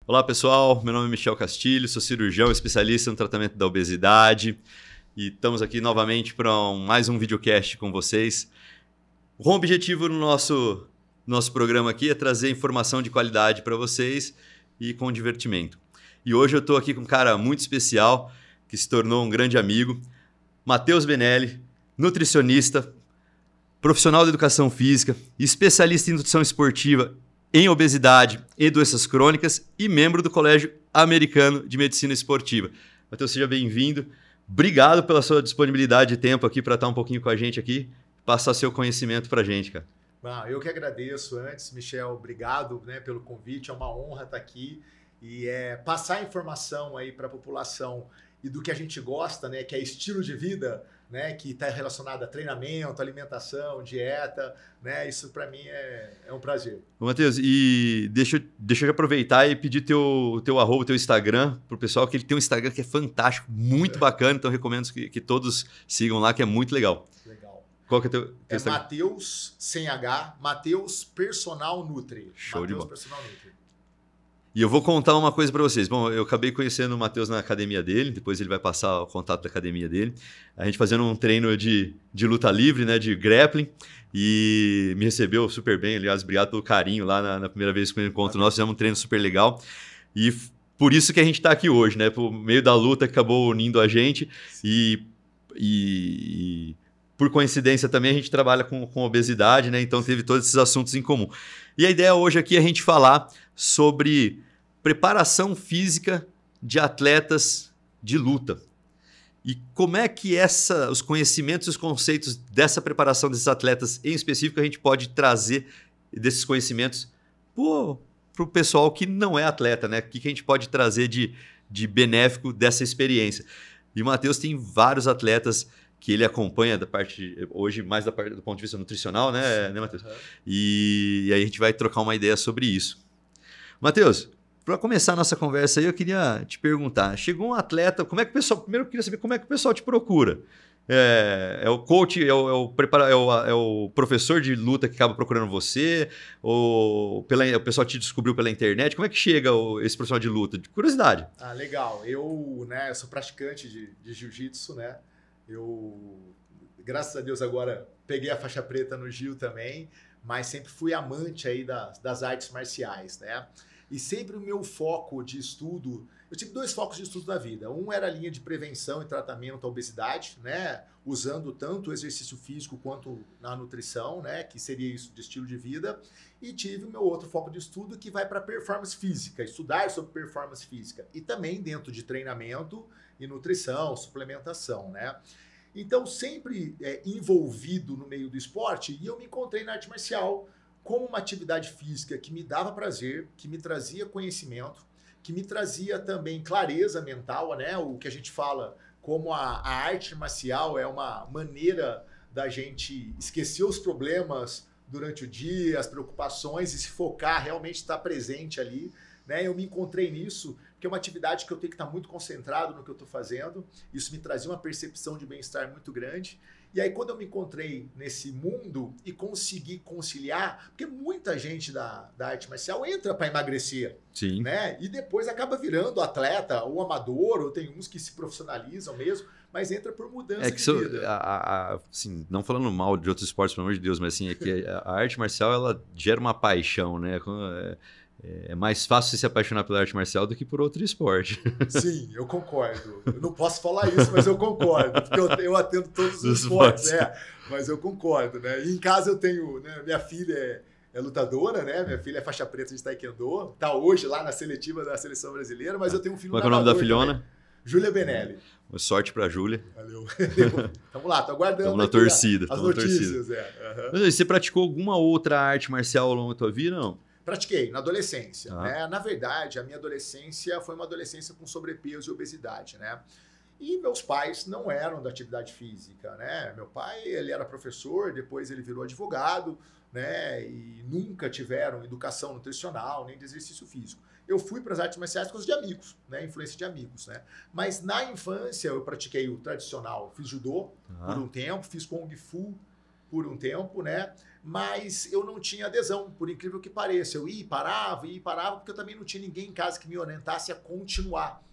Olá pessoal, meu nome é Michel Castilho, sou cirurgião especialista no tratamento da obesidade e estamos aqui novamente para mais um videocast com vocês. O objetivo no nosso programa aqui é trazer informação de qualidade para vocês e com divertimento. E hoje eu estou aqui com um cara muito especial que se tornou um grande amigo, Matheus Benelli, nutricionista, profissional de educação física, especialista em nutrição esportiva em obesidade e doenças crônicas e membro do Colégio Americano de Medicina Esportiva. Matheus, seja bem-vindo. Obrigado pela sua disponibilidade de tempo aqui para estar um pouquinho com a gente aqui, passar seu conhecimento para a gente, cara. Eu que agradeço antes, Michel, obrigado, pelo convite, é uma honra estar aqui e passar informação aí para a população e do que a gente gosta, que é estilo de vida, que está relacionado a treinamento, alimentação, dieta, isso para mim é um prazer. Matheus, e deixa eu aproveitar e pedir teu arroba, teu Instagram para o pessoal, que ele tem um Instagram que é fantástico, muito bacana, então recomendo que todos sigam lá, que é muito legal. Legal. Qual que é teu Instagram? Matheus, sem H, Matheus Personal Nutri. Show de bola. Personal Nutri. E eu vou contar uma coisa para vocês. Bom, eu acabei conhecendo o Matheus na academia dele, depois ele vai passar o contato da academia dele. A gente fazendo um treino de luta livre, de grappling, e me recebeu super bem. Aliás, obrigado pelo carinho lá na primeira vez que eu encontro nós, fizemos um treino super legal. E por isso que a gente está aqui hoje, por meio da luta que acabou unindo a gente e por coincidência também a gente trabalha com obesidade, então teve todos esses assuntos em comum. E a ideia hoje aqui é a gente falar sobre preparação física de atletas de luta. E como é que os conhecimentos e os conceitos dessa preparação desses atletas em específico a gente pode trazer desses conhecimentos para o pessoal que não é atleta, O que a gente pode trazer de benéfico dessa experiência. E o Matheus tem vários atletas que ele acompanha hoje mais do ponto de vista nutricional, né Matheus? Uhum. E aí a gente vai trocar uma ideia sobre isso. Matheus, para começar a nossa conversa aí, eu queria te perguntar, chegou um atleta, primeiro eu queria saber como é que o pessoal te procura? É o coach, é o professor de luta que acaba procurando você? Ou o pessoal te descobriu pela internet? Como é que chega esse profissional de luta? De curiosidade. Legal. Eu sou praticante de jiu-jitsu, Eu, graças a Deus, agora peguei a faixa preta no Gil também, mas sempre fui amante aí das artes marciais, E sempre o meu foco de estudo, eu tive 2 focos de estudo na vida. Um era a linha de prevenção e tratamento à obesidade, usando tanto o exercício físico quanto na nutrição, que seria isso de estilo de vida. E tive o meu outro foco de estudo que vai para performance física, estudar sobre performance física. E também dentro de treinamento e nutrição, suplementação, Então, sempre envolvido no meio do esporte, e eu me encontrei na arte marcial como uma atividade física que me dava prazer, que me trazia conhecimento, que me trazia também clareza mental, O que a gente fala como a arte marcial é uma maneira da gente esquecer os problemas durante o dia, as preocupações e se focar, realmente estar presente ali, Eu me encontrei nisso, que é uma atividade que eu tenho que estar muito concentrado no que eu estou fazendo. Isso me trazia uma percepção de bem-estar muito grande. E aí, quando eu me encontrei nesse mundo e consegui conciliar, porque muita gente da arte marcial entra para emagrecer, Sim. E depois acaba virando atleta ou amador, ou tem uns que se profissionalizam mesmo, mas entra por mudança de vida. Assim, não falando mal de outros esportes, pelo amor de Deus, mas assim, é que a arte marcial ela gera uma paixão, É mais fácil você se apaixonar pela arte marcial do que por outro esporte. Sim, eu concordo. Eu não posso falar isso, mas eu concordo. Porque eu atendo todos os esportes, mas eu concordo, E em casa eu tenho, minha filha é lutadora, Minha filha é faixa preta de taekwondo. Está hoje lá na seletiva da seleção brasileira, mas eu tenho um filho nadador. Qual é o nome da filhona? Também. Júlia Benelli. Sorte pra Júlia. Valeu. Vamos lá, tô aguardando. Estamos na torcida. As notícias, Mas você praticou alguma outra arte marcial ao longo da tua vida, não? Pratiquei na adolescência. Na verdade, a minha adolescência foi uma adolescência com sobrepeso e obesidade, E meus pais não eram da atividade física, Meu pai, ele era professor, depois ele virou advogado, E nunca tiveram educação nutricional, nem de exercício físico. Eu fui para as artes marciais por causa de amigos, influência de amigos, Mas na infância eu pratiquei o tradicional, fiz judô por um tempo, fiz kung fu, por um tempo, né? Mas eu não tinha adesão, por incrível que pareça. Eu ia e parava, porque eu também não tinha ninguém em casa que me orientasse a continuar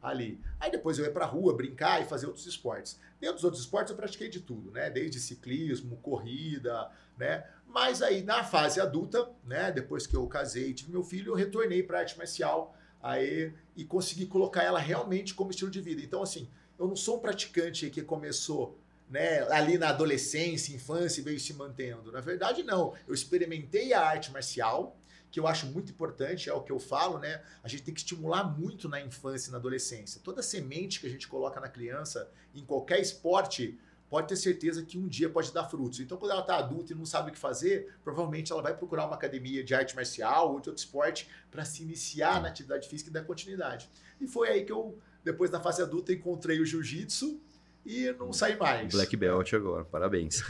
ali. Aí depois eu ia pra rua brincar e fazer outros esportes. Dentro dos outros esportes eu pratiquei de tudo, né? Desde ciclismo, corrida, né? Mas aí na fase adulta, né? Depois que eu casei e tive meu filho, eu retornei para arte marcial aí, e consegui colocar ela realmente como estilo de vida. Então, assim, eu não sou um praticante que começou, né, ali na adolescência, infância e veio se mantendo. Na verdade, não. Eu experimentei a arte marcial, que eu acho muito importante, é o que eu falo, né? A gente tem que estimular muito na infância e na adolescência. Toda semente que a gente coloca na criança, em qualquer esporte, pode ter certeza que um dia pode dar frutos. Então, quando ela está adulta e não sabe o que fazer, provavelmente ela vai procurar uma academia de arte marcial ou de outro esporte para se iniciar na atividade física e dar continuidade. E foi aí que eu, depois da fase adulta, encontrei o jiu-jitsu e não saí mais. Black Belt agora, parabéns.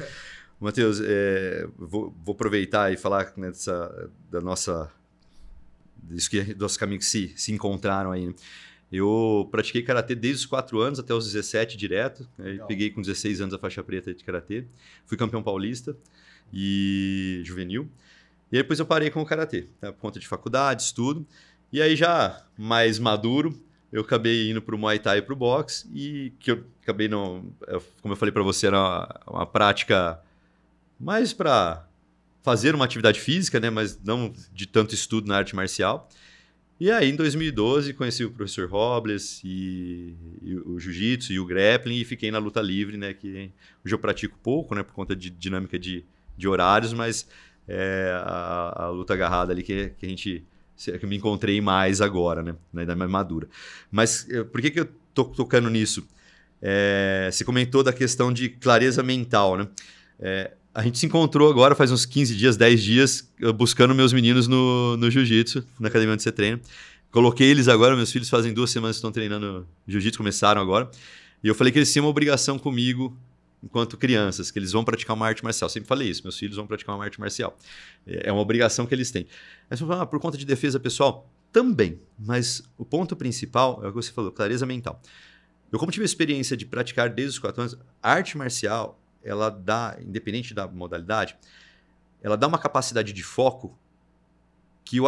Matheus, vou aproveitar e falar, né, da nossa... dos caminhos que se encontraram aí, né? Eu pratiquei karatê desde os 4 anos até os 17 direto. Peguei com 16 anos a faixa preta de karatê. Fui campeão paulista e juvenil. E aí depois eu parei com o karatê, tá? Por conta de faculdades, tudo. E aí já mais maduro, eu acabei indo para o Muay Thai e para o boxe. E que eu acabei, como eu falei para você, era uma prática mais para fazer uma atividade física, né? Mas não de tanto estudo na arte marcial. E aí, em 2012, conheci o professor Robles e o jiu-jitsu e o grappling e fiquei na luta livre, né? Que hoje eu pratico pouco, né? Por conta de dinâmica de horários, mas a luta agarrada ali que eu me encontrei mais agora, né? Na idade mais madura. Mas por que eu tô tocando nisso? Você comentou da questão de clareza mental, né? A gente se encontrou agora faz uns 15 dias, 10 dias, buscando meus meninos no jiu-jitsu, na academia onde você treina. Coloquei eles agora, meus filhos fazem 2 semanas que estão treinando jiu-jitsu, começaram agora. E eu falei que eles tinham uma obrigação comigo, enquanto crianças, que eles vão praticar uma arte marcial. Sempre falei isso, meus filhos vão praticar uma arte marcial. É uma obrigação que eles têm. Mas por conta de defesa pessoal? Também. Mas o ponto principal é o que você falou, clareza mental. Eu, como tive a experiência de praticar desde os 4 anos, a arte marcial, ela dá, independente da modalidade, ela dá uma capacidade de foco que eu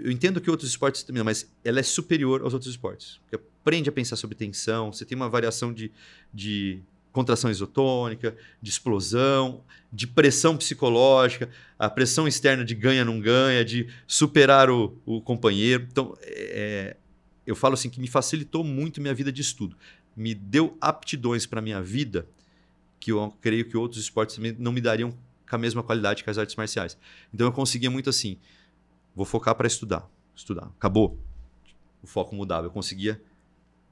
entendo que outros esportes também, mas ela é superior aos outros esportes. Porque aprende a pensar sobre tensão, você tem uma variação de contração isotônica, de explosão, de pressão psicológica, a pressão externa de ganha, não ganha, de superar o companheiro. Então, eu falo assim que me facilitou muito minha vida de estudo. Me deu aptidões para a minha vida que eu creio que outros esportes também não me dariam com a mesma qualidade que as artes marciais. Então eu conseguia muito assim, vou focar para estudar. Acabou. O foco mudava. Eu conseguia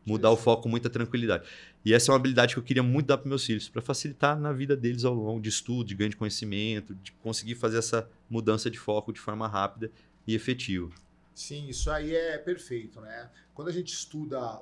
mudar o foco com muita tranquilidade. E essa é uma habilidade que eu queria muito dar para meus filhos, para facilitar na vida deles ao longo de estudo, de ganho de conhecimento, de conseguir fazer essa mudança de foco de forma rápida e efetiva. Sim, isso aí é perfeito, né? Quando a gente estuda...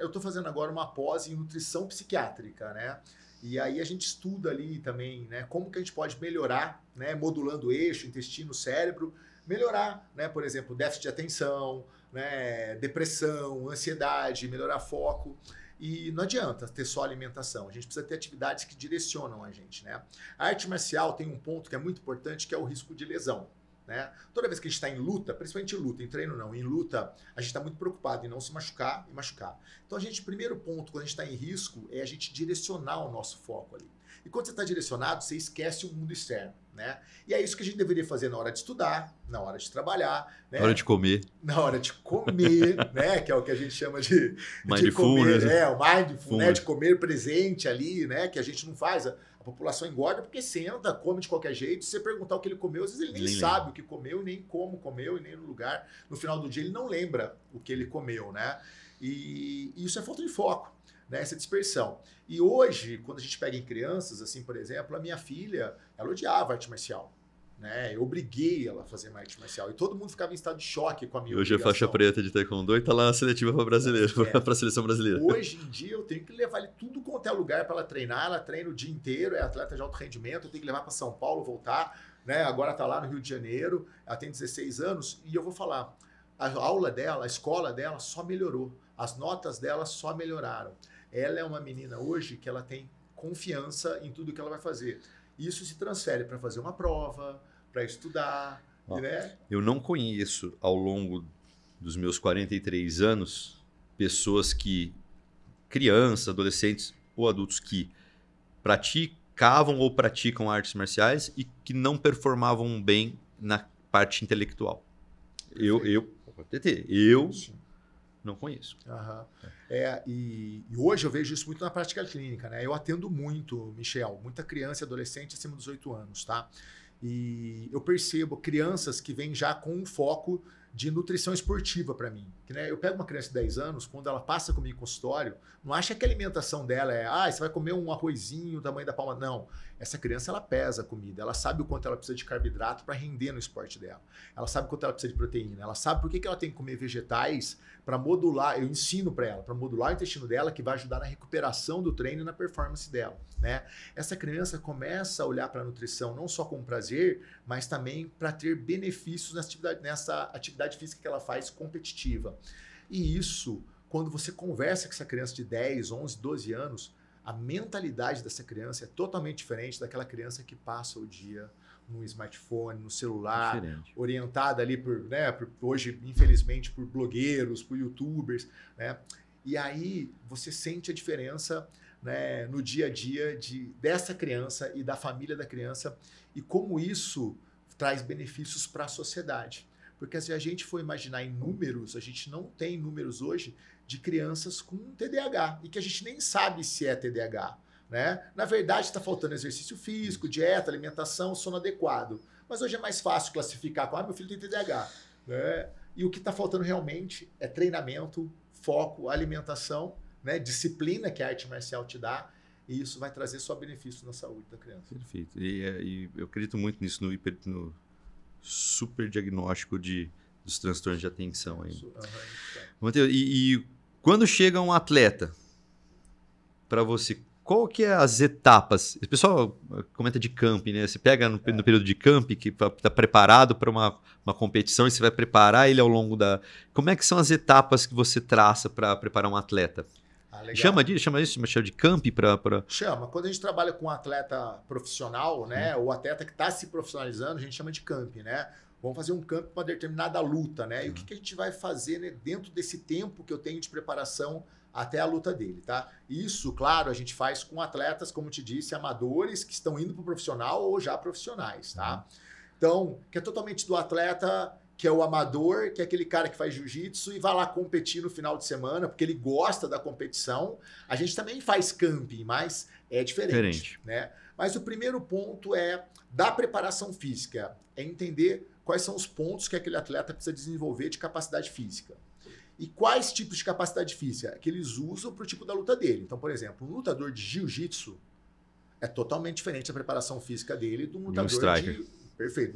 Eu tô fazendo agora uma pós em nutrição psiquiátrica, né? E aí a gente estuda ali também, né, como que a gente pode melhorar, né, modulando o eixo, intestino, cérebro, melhorar, né, por exemplo, déficit de atenção, né, depressão, ansiedade, melhorar foco. E não adianta ter só alimentação, a gente precisa ter atividades que direcionam a gente, né? A arte marcial tem um ponto que é muito importante, que é o risco de lesão. Né? Toda vez que a gente está em luta, principalmente em luta, em treino não, em luta, a gente está muito preocupado em não se machucar e machucar. Então, o primeiro ponto, quando a gente está em risco, é a gente direcionar o nosso foco ali. E quando você está direcionado, você esquece o mundo externo, né? E é isso que a gente deveria fazer na hora de estudar, na hora de trabalhar, né? Na hora de comer. Na hora de comer, né? Que é o que a gente chama de mindfulness, comer, o mindfulness, né? De comer presente ali, né? Que a gente não faz. A população engorda porque senta, come de qualquer jeito. Se você perguntar o que ele comeu, às vezes ele nem sabe o que comeu, nem como comeu, e nem no lugar. No final do dia ele não lembra o que ele comeu, né? E isso é falta de foco, né? Essa dispersão. E hoje, quando a gente pega em crianças, assim, por exemplo, a minha filha, ela odiava arte marcial. Né? Eu obriguei ela a fazer uma arte marcial. E todo mundo ficava em estado de choque com a minha obrigação. Hoje é faixa preta de taekwondo e tá lá na seletiva para a seleção brasileira. Hoje em dia eu tenho que levar ele tudo quanto é lugar para ela treinar. Ela treina o dia inteiro, é atleta de alto rendimento. Eu tenho que levar para São Paulo, voltar. Né? Agora tá lá no Rio de Janeiro. Ela tem 16 anos. E eu vou falar, a aula dela, a escola dela só melhorou. As notas dela só melhoraram. Ela é uma menina hoje que ela tem confiança em tudo que ela vai fazer. isso se transfere para fazer uma prova, para estudar, né? Eu não conheço, ao longo dos meus 43 anos, crianças, adolescentes ou adultos que praticavam ou praticam artes marciais e que não performavam bem na parte intelectual. Eu Sim. não conheço. Aham. E hoje eu vejo isso muito na prática clínica, né? Eu atendo muito, Michel, muita criança e adolescente acima dos 8 anos, tá? E eu percebo crianças que vêm já com um foco de nutrição esportiva para mim. Que, né, eu pego uma criança de 10 anos, quando ela passa comigo em consultório, não acha que a alimentação dela é, você vai comer um arrozinho do tamanho da palma. Não. Essa criança, ela pesa a comida, ela sabe o quanto ela precisa de carboidrato para render no esporte dela. Ela sabe o quanto ela precisa de proteína, ela sabe por que ela tem que comer vegetais para modular, eu ensino para ela, para modular o intestino dela, que vai ajudar na recuperação do treino e na performance dela, né? Essa criança começa a olhar para a nutrição não só como prazer, mas também para ter benefícios nessa atividade física que ela faz competitiva. E isso, quando você conversa com essa criança de 10, 11, 12 anos, a mentalidade dessa criança é totalmente diferente daquela criança que passa o dia no smartphone, no celular, orientada ali hoje, infelizmente, por blogueiros, por youtubers, né? E aí você sente a diferença, né, no dia a dia dessa criança e da família da criança e como isso traz benefícios para a sociedade. Porque se a gente for imaginar em números, a gente não tem números hoje de crianças com TDAH e que a gente nem sabe se é TDAH. Né? Na verdade, está faltando exercício físico, dieta, alimentação, sono adequado. Mas hoje é mais fácil classificar como meu filho tem TDAH. Né? E o que está faltando realmente é treinamento, foco, alimentação, né? Disciplina que a arte marcial te dá. E isso vai trazer só benefícios na saúde da criança. Perfeito. E eu acredito muito nisso, no super diagnóstico dos transtornos de atenção. Mateus, e quando chega um atleta para você, qual que é as etapas? O pessoal comenta de camping, né? Você pega no período de camping, que está preparado para uma competição e você vai preparar ele ao longo da... Como é que são as etapas que você traça para preparar um atleta? Chama isso, Michel, de camping para... Chama. Quando a gente trabalha com um atleta profissional, né? O atleta que está se profissionalizando, a gente chama de camping, né? Vamos fazer um camping para uma determinada luta, né? E o que a gente vai fazer, né, dentro desse tempo que eu tenho de preparação até a luta dele, tá? Isso, claro, a gente faz com atletas, como te disse, amadores que estão indo para o profissional ou já profissionais, tá? Então, que é totalmente do atleta que é o amador, que é aquele cara que faz jiu-jitsu e vai lá competir no final de semana, porque ele gosta da competição. A gente também faz camping, mas é diferente. Né? Mas o primeiro ponto é da preparação física, é entender quais são os pontos que aquele atleta precisa desenvolver de capacidade física. E quais tipos de capacidade física que eles usam para o tipo da luta dele. Então, por exemplo, um lutador de jiu-jitsu é totalmente diferente a preparação física dele de um lutador de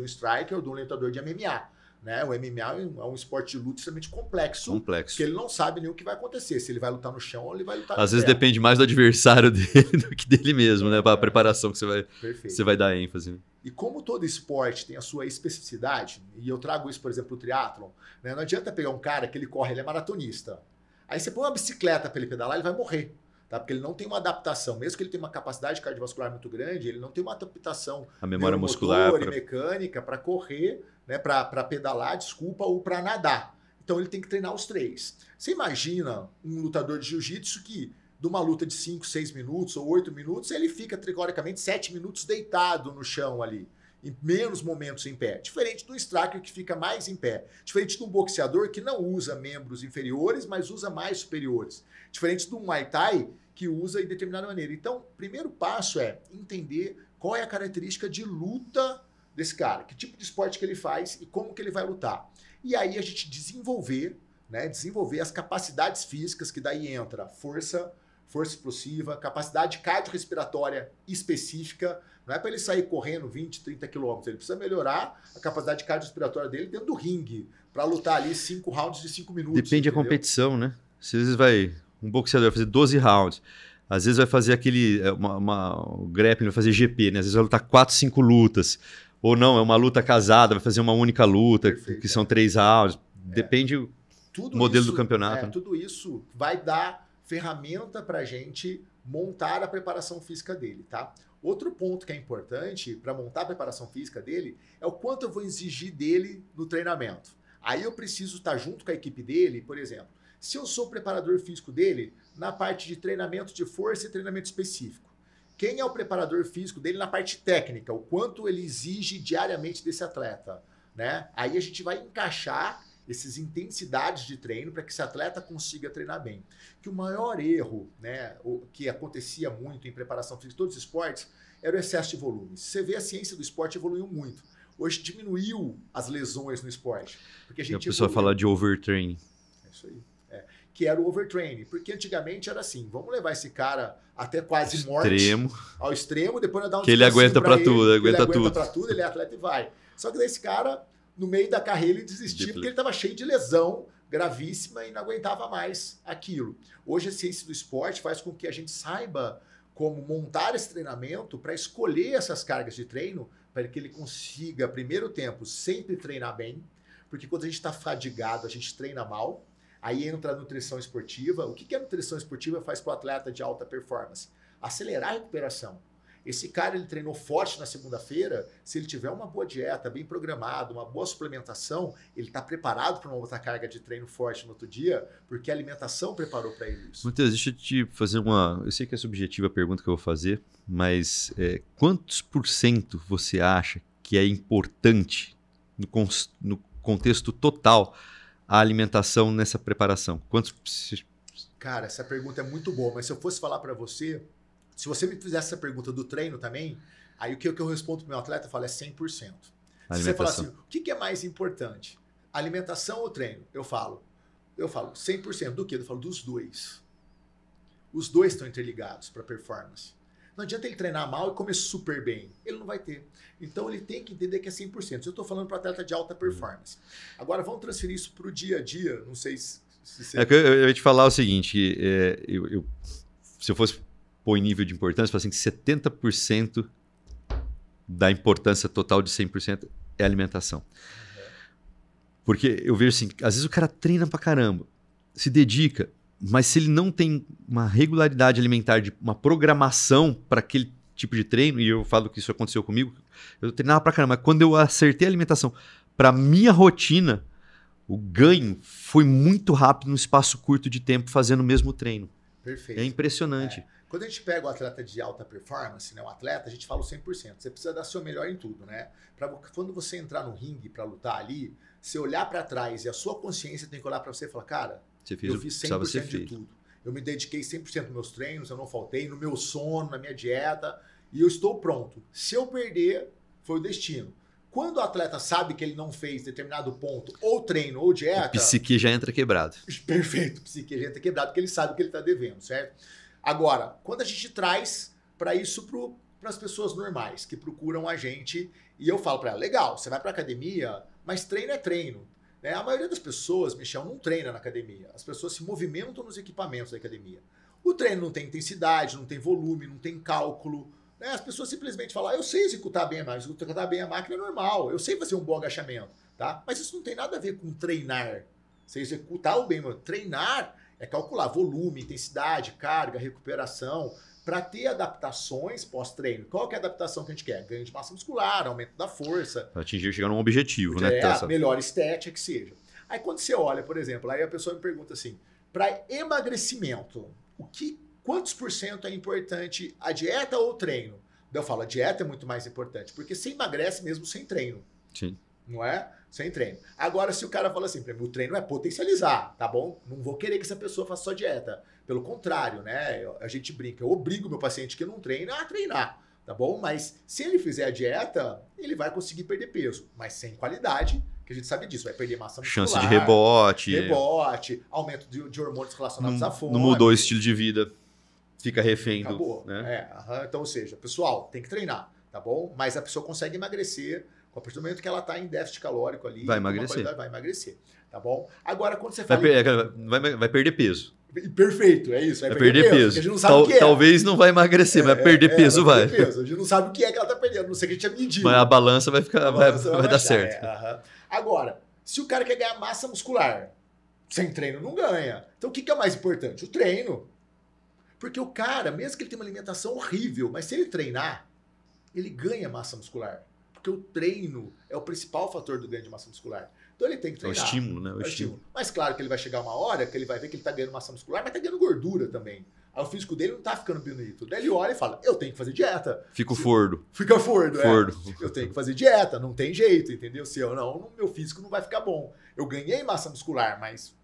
um striker ou de um lutador de MMA. Né? O MMA é um esporte de luta extremamente complexo. Porque ele não sabe nem o que vai acontecer, se ele vai lutar no chão ou ele vai lutar no Às vezes depende mais do adversário dele do que dele mesmo, né? Para a preparação que você vai dar ênfase. E como todo esporte tem a sua especificidade, e eu trago isso, por exemplo, o triatlon, né? Não adianta pegar um cara que ele corre, ele é maratonista. Aí você põe uma bicicleta para ele pedalar, ele vai morrer. Tá? Porque ele não tem uma adaptação, mesmo que ele tenha uma capacidade cardiovascular muito grande, ele não tem uma adaptação a memória muscular e mecânica para correr, né? para pedalar, ou para nadar. Então ele tem que treinar os três. Você imagina um lutador de jiu-jitsu que, de uma luta de 5, 6 minutos ou 8 minutos, ele fica, teoricamente, 7 minutos deitado no chão ali, em menos momentos em pé. Diferente do striker que fica mais em pé. Diferente de um boxeador que não usa membros inferiores, mas usa mais superiores. Diferente do Muay Thai que usa em determinada maneira. Então, o primeiro passo é entender qual é a característica de luta desse cara, que tipo de esporte que ele faz e como que ele vai lutar. E aí a gente desenvolver as capacidades físicas, que daí entra força explosiva, capacidade cardiorrespiratória específica. Não é para ele sair correndo 20, 30 quilômetros. Ele precisa melhorar a capacidade cardiorrespiratória dele dentro do ringue, para lutar ali 5 rounds de 5 minutos. Depende da competição, né? Às vezes um boxeador vai fazer 12 rounds. Às vezes vai fazer o grappling, vai fazer GP, né? Às vezes vai lutar 4, 5 lutas. Ou não, é uma luta casada, vai fazer uma única luta, que são 3 rounds. Depende do modelo do campeonato. Tudo isso vai dar ferramenta para a gente montar a preparação física dele, tá? Outro ponto que é importante para montar a preparação física dele é o quanto eu vou exigir dele no treinamento. Aí eu preciso estar junto com a equipe dele, por exemplo. Se eu sou o preparador físico dele, na parte de treinamento de força e treinamento específico. Quem é o preparador físico dele na parte técnica? O quanto ele exige diariamente desse atleta, né? Aí a gente vai encaixar essas intensidades de treino para que esse atleta consiga treinar bem. Que o maior erro, né, que acontecia muito em preparação física de todos os esportes era o excesso de volume. Você vê, a ciência do esporte evoluiu muito. Hoje diminuiu as lesões no esporte. Porque a pessoa fala de overtraining. É isso aí. Que era o overtraining. Porque antigamente era assim, vamos levar esse cara até quase morte ao extremo, depois dar um que ele aguenta para tudo, aguenta tudo, ele é atleta e vai. Só que daí esse cara, no meio da carreira, ele desistiu porque ele estava cheio de lesão gravíssima e não aguentava mais aquilo. Hoje a ciência do esporte faz com que a gente saiba como montar esse treinamento para escolher essas cargas de treino para que ele consiga, primeiro tempo, sempre treinar bem, porque quando a gente está fadigado, a gente treina mal. Aí entra a nutrição esportiva. O que a nutrição esportiva faz para o atleta de alta performance? Acelerar a recuperação. Esse cara, ele treinou forte na segunda-feira, se ele tiver uma boa dieta, bem programado, uma boa suplementação, ele está preparado para uma outra carga de treino forte no outro dia, porque a alimentação preparou para ele isso. Matheus, deixa eu te fazer uma... Eu sei que é subjetiva a pergunta que eu vou fazer, mas quantos % você acha que é importante no contexto total a alimentação nessa preparação? Quantos... Cara, essa pergunta é muito boa, mas se eu fosse falar para você, se você me fizesse essa pergunta do treino também, aí o que eu respondo pro meu atleta, eu falo é 100%. Se você falar assim, o que é mais importante? Alimentação ou treino? Eu falo 100% do quê? Eu falo dos dois. Os dois estão interligados para performance. Não adianta ele treinar mal e comer super bem. Ele não vai ter. Então ele tem que entender que é 100%. Eu estou falando para atleta de alta performance. Agora vamos transferir isso para o dia a dia. Não sei se você... Eu ia te falar o seguinte. Se eu fosse pôr em nível de importância, eu falo assim, que 70% da importância total de 100% é alimentação. Porque eu vejo assim, às vezes o cara treina pra caramba, se dedica, mas se ele não tem uma regularidade alimentar, uma programação para aquele tipo de treino, e eu falo que isso aconteceu comigo, eu treinava pra caramba, mas quando eu acertei a alimentação para minha rotina, o ganho foi muito rápido no espaço curto de tempo fazendo o mesmo treino. Perfeito. É impressionante. Quando a gente pega o atleta de alta performance, né, o atleta, a gente fala o 100%. Você precisa dar seu melhor em tudo, né? Quando você entrar no ringue para lutar ali, você olhar para trás e a sua consciência tem que olhar para você e falar, cara, eu fiz 100% de tudo. Eu me dediquei 100% nos meus treinos, eu não faltei, no meu sono, na minha dieta, e eu estou pronto. Se eu perder, foi o destino. Quando o atleta sabe que ele não fez determinado ponto, ou treino, ou dieta... O psique já entra quebrado. Perfeito, o psique já entra quebrado, porque ele sabe o que ele está devendo, certo? Agora, quando a gente traz para isso para as pessoas normais, que procuram a gente, e eu falo para ela, legal, você vai para academia, mas treino é treino. Né? A maioria das pessoas, Michel, não treina na academia. As pessoas se movimentam nos equipamentos da academia. O treino não tem intensidade, não tem volume, não tem cálculo. Né? As pessoas simplesmente falam, eu sei executar bem a máquina, executar bem a máquina é normal, eu sei fazer um bom agachamento. Tá? Mas isso não tem nada a ver com treinar. Você executar o bem, treinar é calcular volume, intensidade, carga, recuperação, para ter adaptações pós-treino. Qual que é a adaptação que a gente quer? Ganho de massa muscular, aumento da força. Para atingir, chegar num objetivo, né? Melhor estética que seja. Aí quando você olha, por exemplo, aí a pessoa me pergunta assim, para emagrecimento, quantos % é importante a dieta ou o treino? Eu falo, a dieta é muito mais importante, porque você emagrece mesmo sem treino. Sim. Não é? Sem treino. Agora, se o cara fala assim, o treino é potencializar, tá bom? Não vou querer que essa pessoa faça só dieta. Pelo contrário, né? A gente brinca, eu obrigo meu paciente que não treina a treinar, tá bom? Mas se ele fizer a dieta, ele vai conseguir perder peso, mas sem qualidade, que a gente sabe disso, vai perder massa muscular. Chance de rebote. Aumento de hormônios relacionados à fome. Não mudou o estilo de vida, fica refém. Acabou. Né? Então, ou seja, pessoal, tem que treinar, tá bom? Mas a pessoa consegue emagrecer. A partir do momento que ela está em déficit calórico ali, vai emagrecer. Vai emagrecer, tá bom? Agora, quando você fala... Vai perder peso. Perfeito, é isso. Vai perder peso. A gente não sabe o que é. Talvez não vai emagrecer, mas perder peso vai. Perder peso. A gente não sabe o que é que ela está perdendo, não sei que a gente já mediu. Mas a balança vai ficar, vai dar certo. Agora, se o cara quer ganhar massa muscular, sem treino não ganha. Então o que é mais importante? O treino. Porque o cara, mesmo que ele tenha uma alimentação horrível, mas se ele treinar, ele ganha massa muscular. Porque o treino é o principal fator do ganho de massa muscular. Então ele tem que treinar. É o estímulo, né? É o estímulo. Mas claro que ele vai chegar uma hora que ele vai ver que ele está ganhando massa muscular, mas está ganhando gordura também. Aí o físico dele não está ficando bonito. Daí ele olha e fala, eu tenho que fazer dieta. Fica o fordo. Fica fordo. Fordo. Eu tenho que fazer dieta, não tem jeito, entendeu? Se eu não, meu físico não vai ficar bom. Eu ganhei massa muscular, mas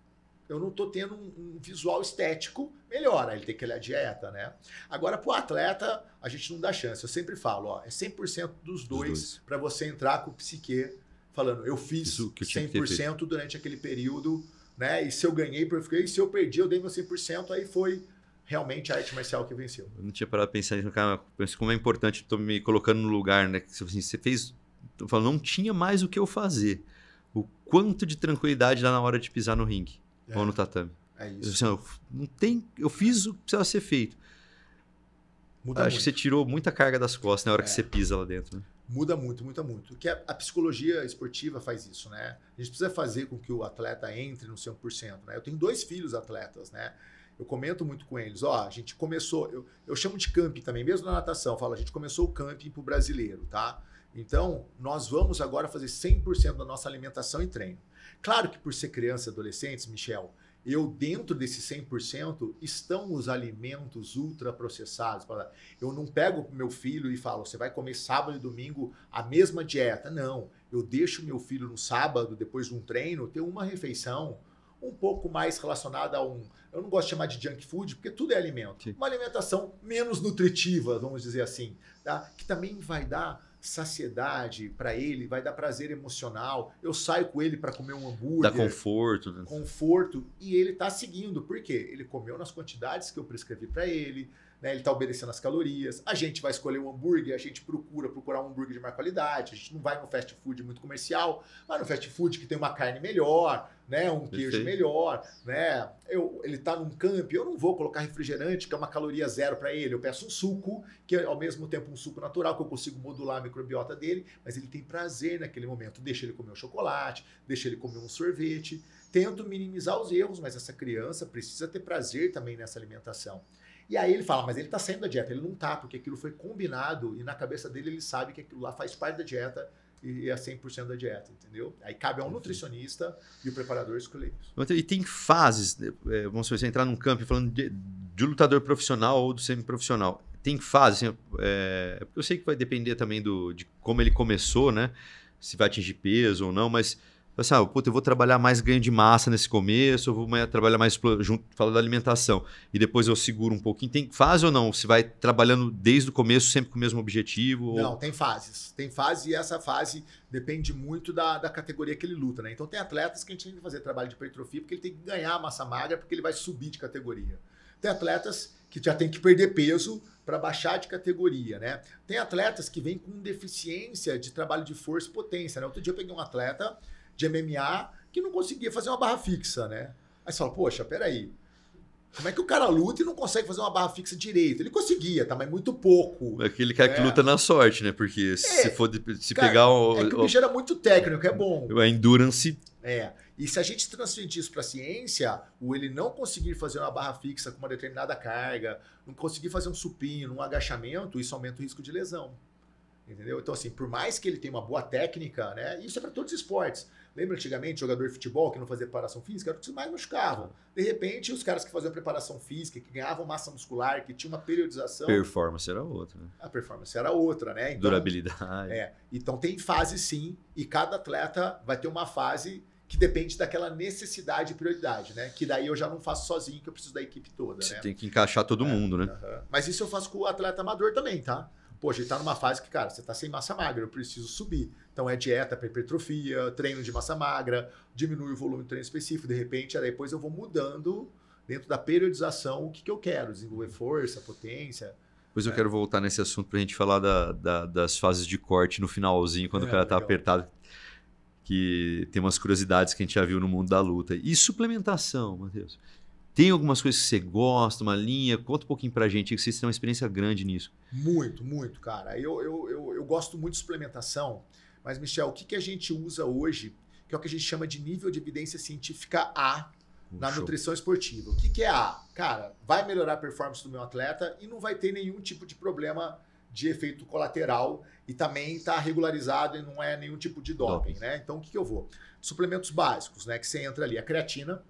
eu não estou tendo um visual estético melhor. Aí ele tem que olhar a dieta, né? Agora, para o atleta, a gente não dá chance. Eu sempre falo, ó, é 100% dos dois para você entrar com o psique falando, eu fiz 100% durante aquele período, né? E se eu ganhei, eu fiquei. E se eu perdi, eu dei meu 100%, aí foi realmente a arte marcial que venceu. Eu não tinha parado pra pensar nisso, cara. Penso como é importante, estou me colocando no lugar, né? Assim, você fez. Tô falando, não tinha mais o que eu fazer. O quanto de tranquilidade lá na hora de pisar no ringue ou no tatame. É isso. Eu fiz o que precisava ser feito. Acho que você tirou muita carga das costas na hora que você pisa lá dentro, né? Muda muito, muda muito. Porque a psicologia esportiva faz isso, né? A gente precisa fazer com que o atleta entre no seu 100%, né? Eu tenho 2 filhos atletas, né? Eu comento muito com eles. Ó, a gente começou... Eu chamo de camping também, mesmo na natação. Eu falo, a gente começou o camping pro brasileiro, tá? Então, nós vamos agora fazer 100% da nossa alimentação e treino. Claro que por ser criança e adolescentes, Michel, dentro desse 100%, estão os alimentos ultraprocessados. Eu não pego meu filho e falo, você vai comer sábado e domingo a mesma dieta. Não, eu deixo meu filho no sábado, depois de um treino, ter uma refeição um pouco mais relacionada a eu não gosto de chamar de junk food, porque tudo é alimento. Sim. Uma alimentação menos nutritiva, vamos dizer assim, tá? Que também vai dar saciedade para ele, vai dar prazer emocional. Eu saio com ele para comer um hambúrguer. Dá conforto. Né? Conforto. E ele tá seguindo. Por quê? Ele comeu nas quantidades que eu prescrevi para ele, né? Ele tá obedecendo as calorias. A gente vai escolher um hambúrguer, a gente procurar um hambúrguer de maior qualidade. A gente não vai no fast food muito comercial, vai no fast food que tem uma carne melhor, né? Um queijo melhor, né? Ele tá num camp, eu não vou colocar refrigerante, que é uma caloria zero para ele. Eu peço um suco, que é ao mesmo tempo um suco natural, que eu consigo modular a microbiota dele, mas ele tem prazer naquele momento. Deixa ele comer um chocolate, deixa ele comer um sorvete. Tento minimizar os erros, mas essa criança precisa ter prazer também nessa alimentação. E aí ele fala, mas ele tá saindo da dieta. Ele não tá, porque aquilo foi combinado e na cabeça dele ele sabe que aquilo lá faz parte da dieta e é 100% da dieta, entendeu? Aí cabe ao nutricionista e o preparador escolher isso. E tem fases, vamos supor, você entrar num campo falando de lutador profissional ou do semiprofissional. Tem fases, assim, eu sei que vai depender também de como ele começou, né? Se vai atingir peso ou não, mas assim, eu vou trabalhar mais ganho de massa nesse começo, eu vou trabalhar mais falo da alimentação e depois eu seguro um pouquinho. Tem fase ou não? Você vai trabalhando desde o começo sempre com o mesmo objetivo? Não, tem fases. Tem fase e essa fase depende muito da categoria que ele luta, né? Então tem atletas que a gente tem que fazer trabalho de hipertrofia porque ele tem que ganhar massa magra porque ele vai subir de categoria. Tem atletas que já tem que perder peso para baixar de categoria, né? Tem atletas que vêm com deficiência de trabalho de força e potência, né? Outro dia eu peguei um atleta de MMA que não conseguia fazer uma barra fixa, né? Aí você fala, poxa, peraí, como é que o cara luta e não consegue fazer uma barra fixa direito? Ele conseguia, tá, mas muito pouco. Aquele cara que luta na sorte, né? Porque se cara, pegar é que o bicho era muito técnico, é bom. A endurance... E se a gente transferir isso para a ciência, ele não conseguir fazer uma barra fixa com uma determinada carga, não conseguir fazer um supino, um agachamento, isso aumenta o risco de lesão. Entendeu? Então, assim, por mais que ele tenha uma boa técnica, né? Isso é para todos os esportes. Lembra antigamente, jogador de futebol que não fazia preparação física? Era o que mais machucavam. De repente, os caras que faziam preparação física, que ganhavam massa muscular, que tinha uma periodização... Performance era outra, né? A performance era outra, né? Então, durabilidade. Então tem fase sim, e cada atleta vai ter uma fase que depende daquela necessidade e prioridade, né? Que daí eu já não faço sozinho, que eu preciso da equipe toda, Você né? tem que encaixar todo mundo, né? Mas isso eu faço com o atleta amador também, tá? Poxa, ele tá numa fase que, cara, você tá sem massa magra, eu preciso subir. Então é dieta para hipertrofia, treino de massa magra, diminui o volume de treino específico, de repente, aí depois eu vou mudando dentro da periodização o que eu quero, desenvolver força, potência. Depois eu quero voltar nesse assunto pra gente falar das fases de corte no finalzinho, quando o cara tá apertado, que tem umas curiosidades que a gente já viu no mundo da luta. E suplementação, Matheus? Tem algumas coisas que você gosta, uma linha? Conta um pouquinho pra gente, que vocês têm uma experiência grande nisso. Muito, muito, cara. Eu gosto muito de suplementação, mas, Michel, o que a gente usa hoje, que é o que a gente chama de nível de evidência científica A na nutrição esportiva. O que é A? Cara, vai melhorar a performance do meu atleta e não vai ter nenhum tipo de problema de efeito colateral e também está regularizado e não é nenhum tipo de doping, né? Então, o que eu vou? Suplementos básicos, né? Que você entra ali, a creatina,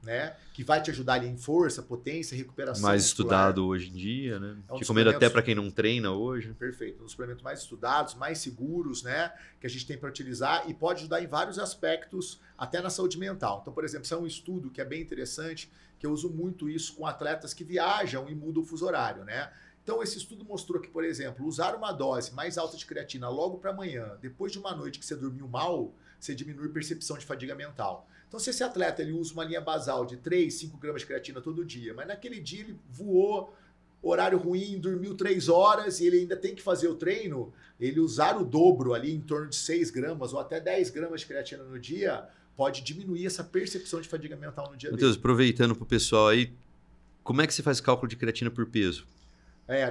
né? Que vai te ajudar ali em força, potência, recuperação mais muscular. estudado hoje em dia, né? É um Recomendo até para quem não treina hoje. Perfeito. Um dos suplementos mais estudados, mais seguros, né? Que a gente tem para utilizar e pode ajudar em vários aspectos, até na saúde mental. Então, por exemplo, isso é um estudo que é bem interessante, que eu uso muito isso com atletas que viajam e mudam o fuso horário, né? Então, esse estudo mostrou que, por exemplo, usar uma dose mais alta de creatina logo para amanhã, depois de uma noite que você dormiu mal, você diminui a percepção de fadiga mental. Então, se esse atleta ele usa uma linha basal de 3, 5 gramas de creatina todo dia, mas naquele dia ele voou, horário ruim, dormiu 3 horas e ele ainda tem que fazer o treino, ele usar o dobro ali, em torno de 6 gramas ou até 10 gramas de creatina no dia, pode diminuir essa percepção de fadiga mental no dia Matheus, dele. aproveitando para o pessoal aí, como é que você faz cálculo de creatina por peso?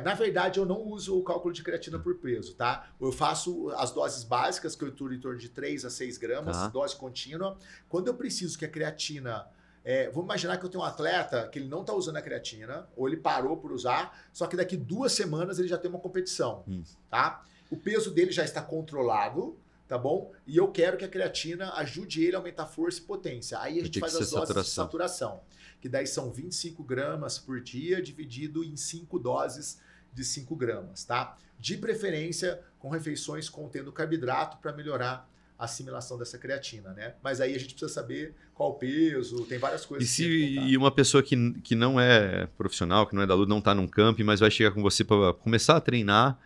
Na verdade, eu não uso o cálculo de creatina por peso, tá? Eu faço as doses básicas, que eu turo em torno de 3 a 6 gramas, dose contínua. Quando eu preciso que a creatina... vamos imaginar que eu tenho um atleta que ele não está usando a creatina, ou ele parou por usar, só que daqui 2 semanas ele já tem uma competição, tá? O peso dele já está controlado, tá bom? E eu quero que a creatina ajude ele a aumentar a força e potência. Aí a gente faz as doses de saturação, que daí são 25 gramas por dia, dividido em 5 doses de 5 gramas, tá? De preferência com refeições contendo carboidrato para melhorar a assimilação dessa creatina, né? Mas aí a gente precisa saber qual o peso, tem várias coisas. E uma pessoa que não é profissional, que não é da luta, não está num camp, mas vai chegar com você para começar a treinar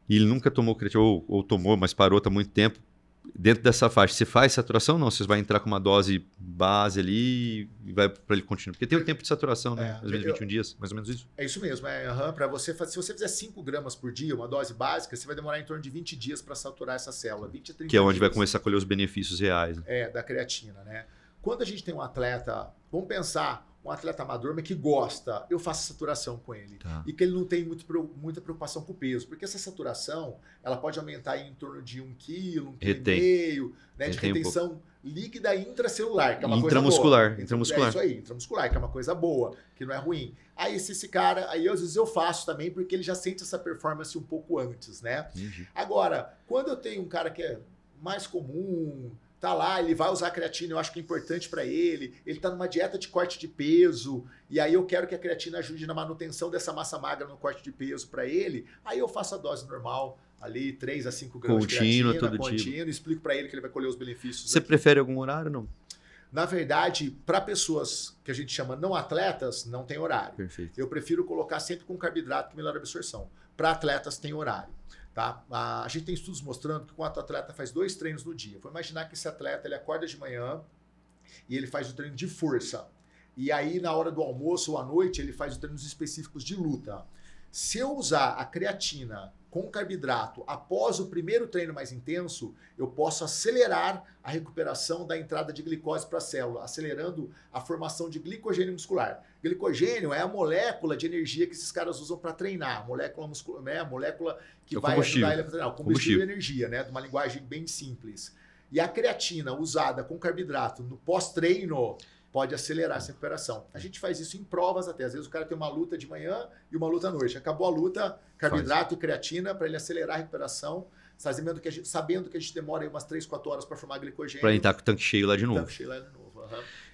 e ele nunca tomou creatina, ou tomou, mas parou há muito tempo. Dentro dessa faixa, você faz saturação ou não? Você vai entrar com uma dose base ali e vai para ele continuar? Porque tem o tempo de saturação, né? Mais ou menos 21 dias, mais ou menos isso? É isso mesmo. Para você fazer, se você fizer 5 gramas por dia, uma dose básica, você vai demorar em torno de 20 dias para saturar essa célula. 20 a 30 que é onde dias, vai começar a colher os benefícios reais. Né? Da creatina, né? Quando a gente tem um atleta, vamos pensar, um atleta amador, mas que gosta, eu faço saturação com ele. Tá. E que ele não tem muita preocupação com o peso, porque essa saturação, ela pode aumentar em torno de 1 quilo, 1,5 kg, né, de retenção líquida intracelular, que é uma coisa boa. Intramuscular. É isso aí, intramuscular, que é uma coisa boa, que não é ruim. Aí esse cara, aí às vezes eu faço também, porque ele já sente essa performance um pouco antes, né? Agora, quando eu tenho um cara que é mais comum, tá lá, ele vai usar a creatina, eu acho que é importante para ele tá numa dieta de corte de peso, e aí eu quero que a creatina ajude na manutenção dessa massa magra no corte de peso para ele, aí eu faço a dose normal, ali 3 a 5 gramas de creatina, contínuo, explico para ele que ele vai colher os benefícios. Você prefere algum horário ou não? Na verdade, para pessoas que a gente chama não atletas, não tem horário. Perfeito. Eu prefiro colocar sempre com carboidrato que melhora a absorção. Para atletas tem horário. Tá? A gente tem estudos mostrando que quando o atleta faz 2 treinos no dia, vou imaginar que esse atleta ele acorda de manhã e ele faz o treino de força. E aí, na hora do almoço ou à noite, ele faz os treinos específicos de luta. Se eu usar a creatina com carboidrato após o primeiro treino mais intenso, eu posso acelerar a recuperação da entrada de glicose para a célula, acelerando a formação de glicogênio muscular. Glicogênio é a molécula de energia que esses caras usam para treinar, molécula muscular, né? A molécula que vai ajudar ele a treinar, o combustível de energia, né? De uma linguagem bem simples. E a creatina usada com carboidrato no pós-treino pode acelerar essa recuperação. A gente faz isso em provas até. Às vezes o cara tem uma luta de manhã e uma luta à noite. Acabou a luta, carboidrato e creatina para ele acelerar a recuperação, sabendo que a gente demora aí umas 3, 4 horas para formar glicogênio. Para entrar com o tanque cheio lá de novo.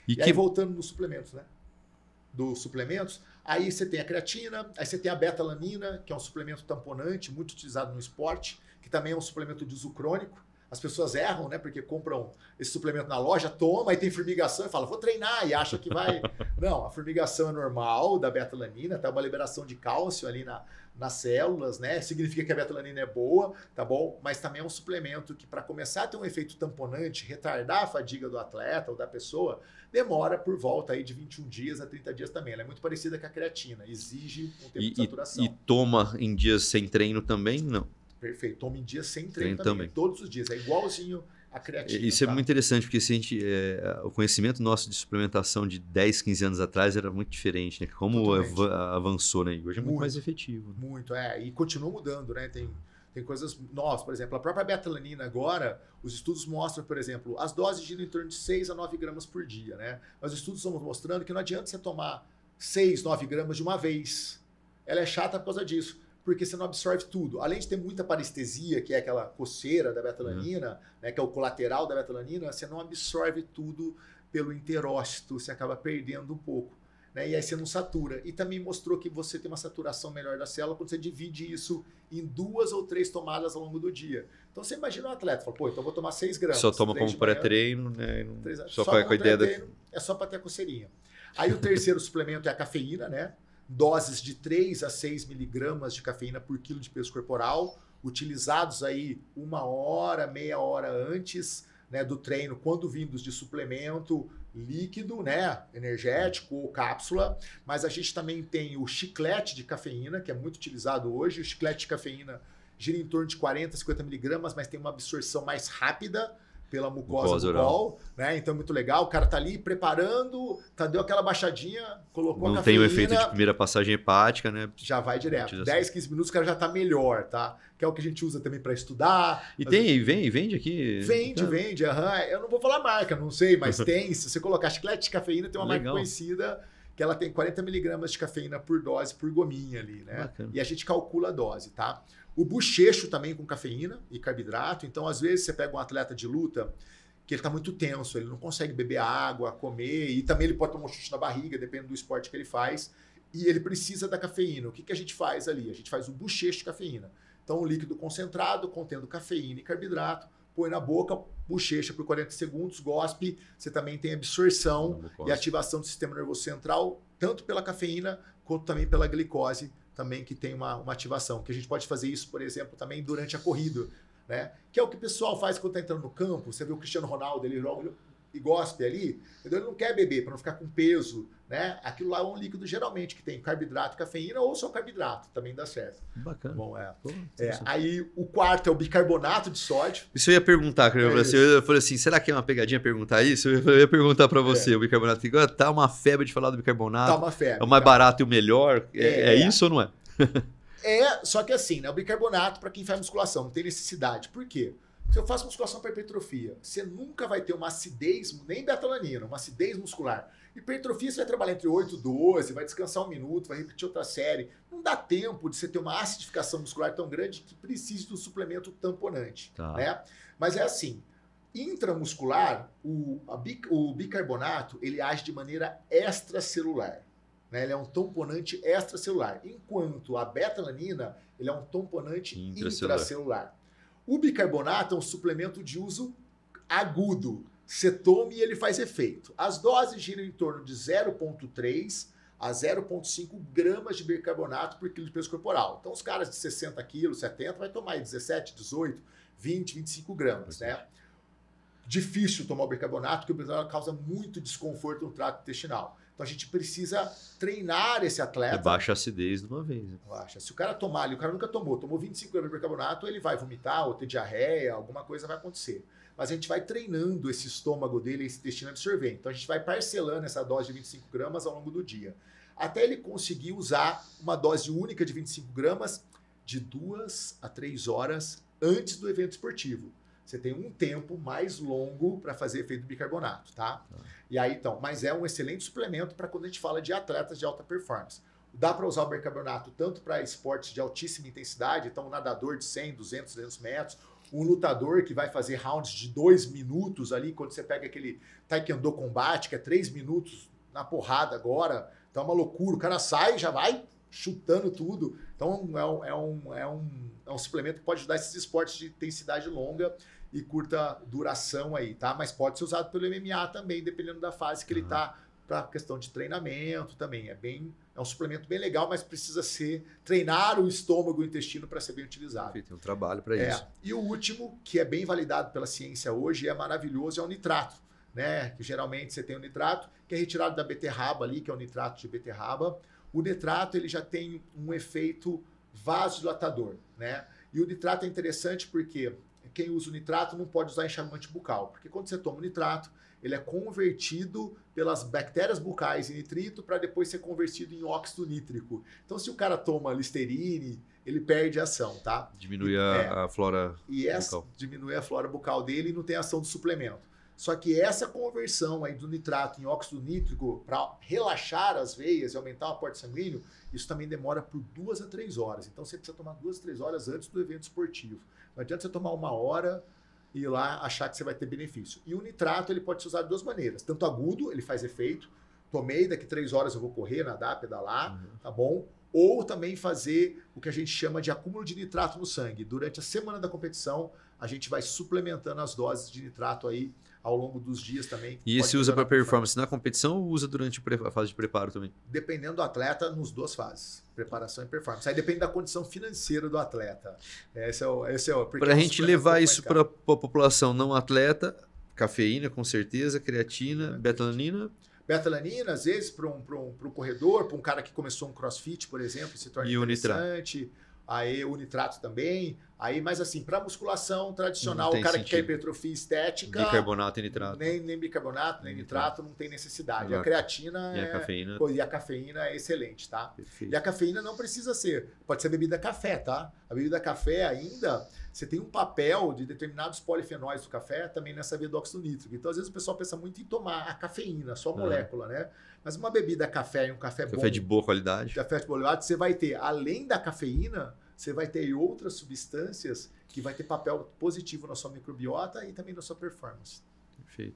E aí voltando nos suplementos, né? Dos suplementos, aí você tem a creatina, aí você tem a beta-alanina, que é um suplemento tamponante, muito utilizado no esporte, que também é um suplemento de uso crônico. As pessoas erram, né? Porque compram esse suplemento na loja, toma, aí tem formigação e fala, vou treinar, e acha que vai... Não, a formigação é normal da beta-alanina, tá? Uma liberação de cálcio ali nas células, né? Significa que a beta-alanina é boa, tá bom? Mas também é um suplemento que, para começar a ter um efeito tamponante, retardar a fadiga do atleta ou da pessoa, demora por volta aí de 21 dias a 30 dias também. Ela é muito parecida com a creatina, exige um tempo de saturação. E toma em dias sem treino também? Não. Perfeito. Toma em dias sem treino também. Todos os dias. É igualzinho a creatina. Isso é muito interessante, porque se a gente, o conhecimento nosso de suplementação de 10, 15 anos atrás era muito diferente, né? Como avançou, né? Hoje é muito mais efetivo. Muito, E continua mudando, né? Tem coisas novas. Por exemplo, a própria beta-alanina agora, os estudos mostram, por exemplo, as doses giram em torno de 6 a 9 gramas por dia, né? Mas os estudos estão mostrando que não adianta você tomar 6, 9 gramas de uma vez. Ela é chata por causa disso. porque você não absorve tudo. Além de ter muita parestesia, que é aquela coceira da betalanina, né, que é o colateral da betalanina, você não absorve tudo pelo interócito, você acaba perdendo um pouco. Né? E aí você não satura. E também mostrou que você tem uma saturação melhor da célula quando você divide isso em 2 ou 3 tomadas ao longo do dia. Então você imagina um atleta, fala, pô, então eu vou tomar 6 gramas. Só toma como pré-treino, né? Só com a ideia é só para ter a coceirinha. Aí o terceiro suplemento é a cafeína, né? Doses de 3 a 6 miligramas de cafeína por quilo de peso corporal, utilizados aí 1 hora, meia hora antes, né, do treino, quando vindos de suplemento líquido, né, energético ou cápsula. Mas a gente também tem o chiclete de cafeína, que é muito utilizado hoje. O chiclete de cafeína gira em torno de 40, 50 miligramas, mas tem uma absorção mais rápida pela mucosa bucal, né? Então é muito legal. O cara tá ali preparando, deu aquela baixadinha, colocou a cafeína. Não tem o efeito de primeira passagem hepática, né? Já vai direto. 10, 15 minutos o cara já tá melhor, tá? Que é o que a gente usa também para estudar. E vende aqui? Vende. Eu não vou falar marca, não sei, mas tem. Se você colocar chiclete de cafeína, tem uma marca conhecida que ela tem 40 miligramas de cafeína por dose, por gominha ali, né? Bacana. E a gente calcula a dose, tá? O bochecho também com cafeína e carboidrato. Então, às vezes, você pega um atleta de luta que ele está muito tenso, ele não consegue beber água, comer, e também ele pode tomar um chute na barriga, dependendo do esporte que ele faz, e ele precisa da cafeína. O que a gente faz ali? A gente faz um bochecho de cafeína. Então, um líquido concentrado, contendo cafeína e carboidrato, põe na boca, bochecha por 40 segundos, gospe, você também tem absorção e ativação do sistema nervoso central, tanto pela cafeína, quanto também pela glicose, também que tem uma ativação. Que a gente pode fazer isso, por exemplo, também durante a corrida, né? Que é o que o pessoal faz quando está entrando no campo. Você vê o Cristiano Ronaldo, ele joga e gospe ali, então ele não quer beber para não ficar com peso, né? Aquilo lá é um líquido geralmente que tem carboidrato e cafeína ou só carboidrato, também dá certo. Bacana. Bom, aí o quarto é o bicarbonato de sódio. Isso eu ia perguntar, eu falei assim, será que é uma pegadinha perguntar isso? Eu ia perguntar para você, o bicarbonato, tá uma febre de falar do bicarbonato. Tá uma febre. É o mais barato e o melhor, é isso ou não é? Só que assim, né? O bicarbonato para quem faz musculação, não tem necessidade. Por quê? Se eu faço musculação para hipertrofia, você nunca vai ter uma acidez, nem betalanina, uma acidez muscular. Hipertrofia você vai trabalhar entre 8 e 12, vai descansar 1 minuto, vai repetir outra série. Não dá tempo de você ter uma acidificação muscular tão grande que precise do suplemento tamponante. Tá. Né? Mas é assim, intramuscular, o bicarbonato, ele age de maneira extracelular. Né? Ele é um tamponante extracelular. Enquanto a betalanina, ele é um tamponante intracelular. O bicarbonato é um suplemento de uso agudo. Você toma e ele faz efeito. As doses giram em torno de 0,3 a 0,5 gramas de bicarbonato por quilo de peso corporal. Então, os caras de 60 quilos, 70, vai tomar 17, 18, 20, 25 gramas. Né? Difícil tomar o bicarbonato, porque o bicarbonato causa muito desconforto no trato intestinal. Então, a gente precisa treinar esse atleta. Baixa a acidez de uma vez. Baixa. Se o cara tomar ali, o cara nunca tomou 25 gramas de bicarbonato, ele vai vomitar ou ter diarreia, alguma coisa vai acontecer. Mas a gente vai treinando esse estômago dele, esse intestino absorver. Então, a gente vai parcelando essa dose de 25 gramas ao longo do dia. Até ele conseguir usar uma dose única de 25 gramas de 2 a 3 horas antes do evento esportivo. Você tem um tempo mais longo para fazer efeito do bicarbonato, tá? E aí, então, mas é um excelente suplemento para quando a gente fala de atletas de alta performance. Dá para usar o bicarbonato tanto para esportes de altíssima intensidade, então um nadador de 100, 200, 300 metros, um lutador que vai fazer rounds de 2 minutos ali, quando você pega aquele Taekwondo combate, que é 3 minutos na porrada agora, então é uma loucura, o cara sai e já vai chutando tudo. Então é um suplemento que pode ajudar esses esportes de intensidade longa e curta duração aí, tá? Mas pode ser usado pelo MMA também, dependendo da fase que ele tá, para questão de treinamento também. É um suplemento bem legal, mas precisa treinar o estômago e o intestino para ser bem utilizado. Tem um trabalho para isso. E o último, que é bem validado pela ciência hoje, é maravilhoso, é o nitrato. Né? Que geralmente você tem o nitrato, que é retirado da beterraba ali, que é o nitrato de beterraba. O nitrato ele já tem um efeito vasodilatador. Né? E o nitrato é interessante porque quem usa o nitrato não pode usar enxaguante bucal, porque quando você toma o nitrato, ele é convertido pelas bactérias bucais em nitrito para depois ser convertido em óxido nítrico. Então, se o cara toma Listerine, ele perde a ação, tá? Diminui a flora bucal. Diminui a flora bucal dele e não tem ação do suplemento. Só que essa conversão aí do nitrato em óxido nítrico para relaxar as veias e aumentar o aporte sanguíneo, isso também demora por 2 a 3 horas. Então você precisa tomar 2 a 3 horas antes do evento esportivo. Não adianta você tomar 1 hora e ir lá achar que você vai ter benefício. E o nitrato ele pode ser usado de 2 maneiras. Tanto agudo, ele faz efeito. Tomei, daqui 3 horas eu vou correr, nadar, pedalar, tá bom? Ou também fazer o que a gente chama de acúmulo de nitrato no sangue. Durante a semana da competição, a gente vai suplementando as doses de nitrato aí ao longo dos dias também. E esse usa para performance na competição ou usa durante a fase de preparo também? Dependendo do atleta, nas 2 fases, preparação e performance. Aí depende da condição financeira do atleta. Para a gente levar isso para a população não atleta, cafeína com certeza, creatina, betalanina. Betalanina, às vezes, para um corredor, para um cara que começou um crossfit, por exemplo, se torna interessante. Aí o nitrato também. Aí, mas assim, para musculação tradicional, o cara que quer hipertrofia estética. Bicarbonato e nitrato. Nem bicarbonato, nem nitrato, não tem necessidade. A creatina e a cafeína é excelente, tá? Perfeito. E a cafeína não precisa ser. Pode ser bebida café, tá? A bebida café ainda, você tem um papel de determinados polifenóis do café também nessa via do óxido nítrico. Então, às vezes, o pessoal pensa muito em tomar a cafeína, só a molécula, né? Mas uma bebida café e um café bom. Café de boa qualidade. Café de boa qualidade, você vai ter, além da cafeína, você vai ter outras substâncias que vai ter papel positivo na sua microbiota e também na sua performance. Perfeito.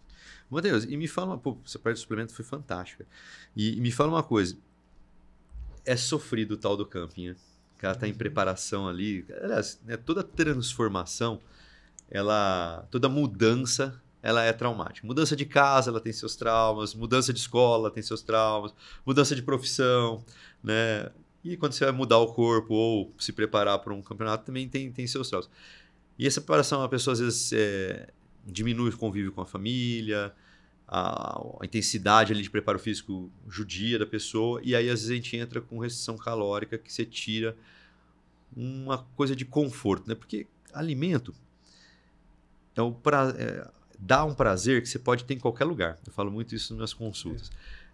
Matheus, e me fala, essa parte do suplemento foi fantástica. E me fala uma coisa, é sofrido o tal do camping, né? O cara está em preparação ali. Aliás, né, toda transformação, toda mudança, ela é traumática. Mudança de casa, ela tem seus traumas. Mudança de escola, tem seus traumas. Mudança de profissão, né? E quando você vai mudar o corpo ou se preparar para um campeonato, também tem seus traumas. E essa preparação, a pessoa às vezes diminui o convívio com a família, a intensidade ali de preparo físico judia da pessoa, e aí às vezes a gente entra com restrição calórica que você tira uma coisa de conforto, né? Porque alimento dá um prazer que você pode ter em qualquer lugar. Eu falo muito isso nas consultas.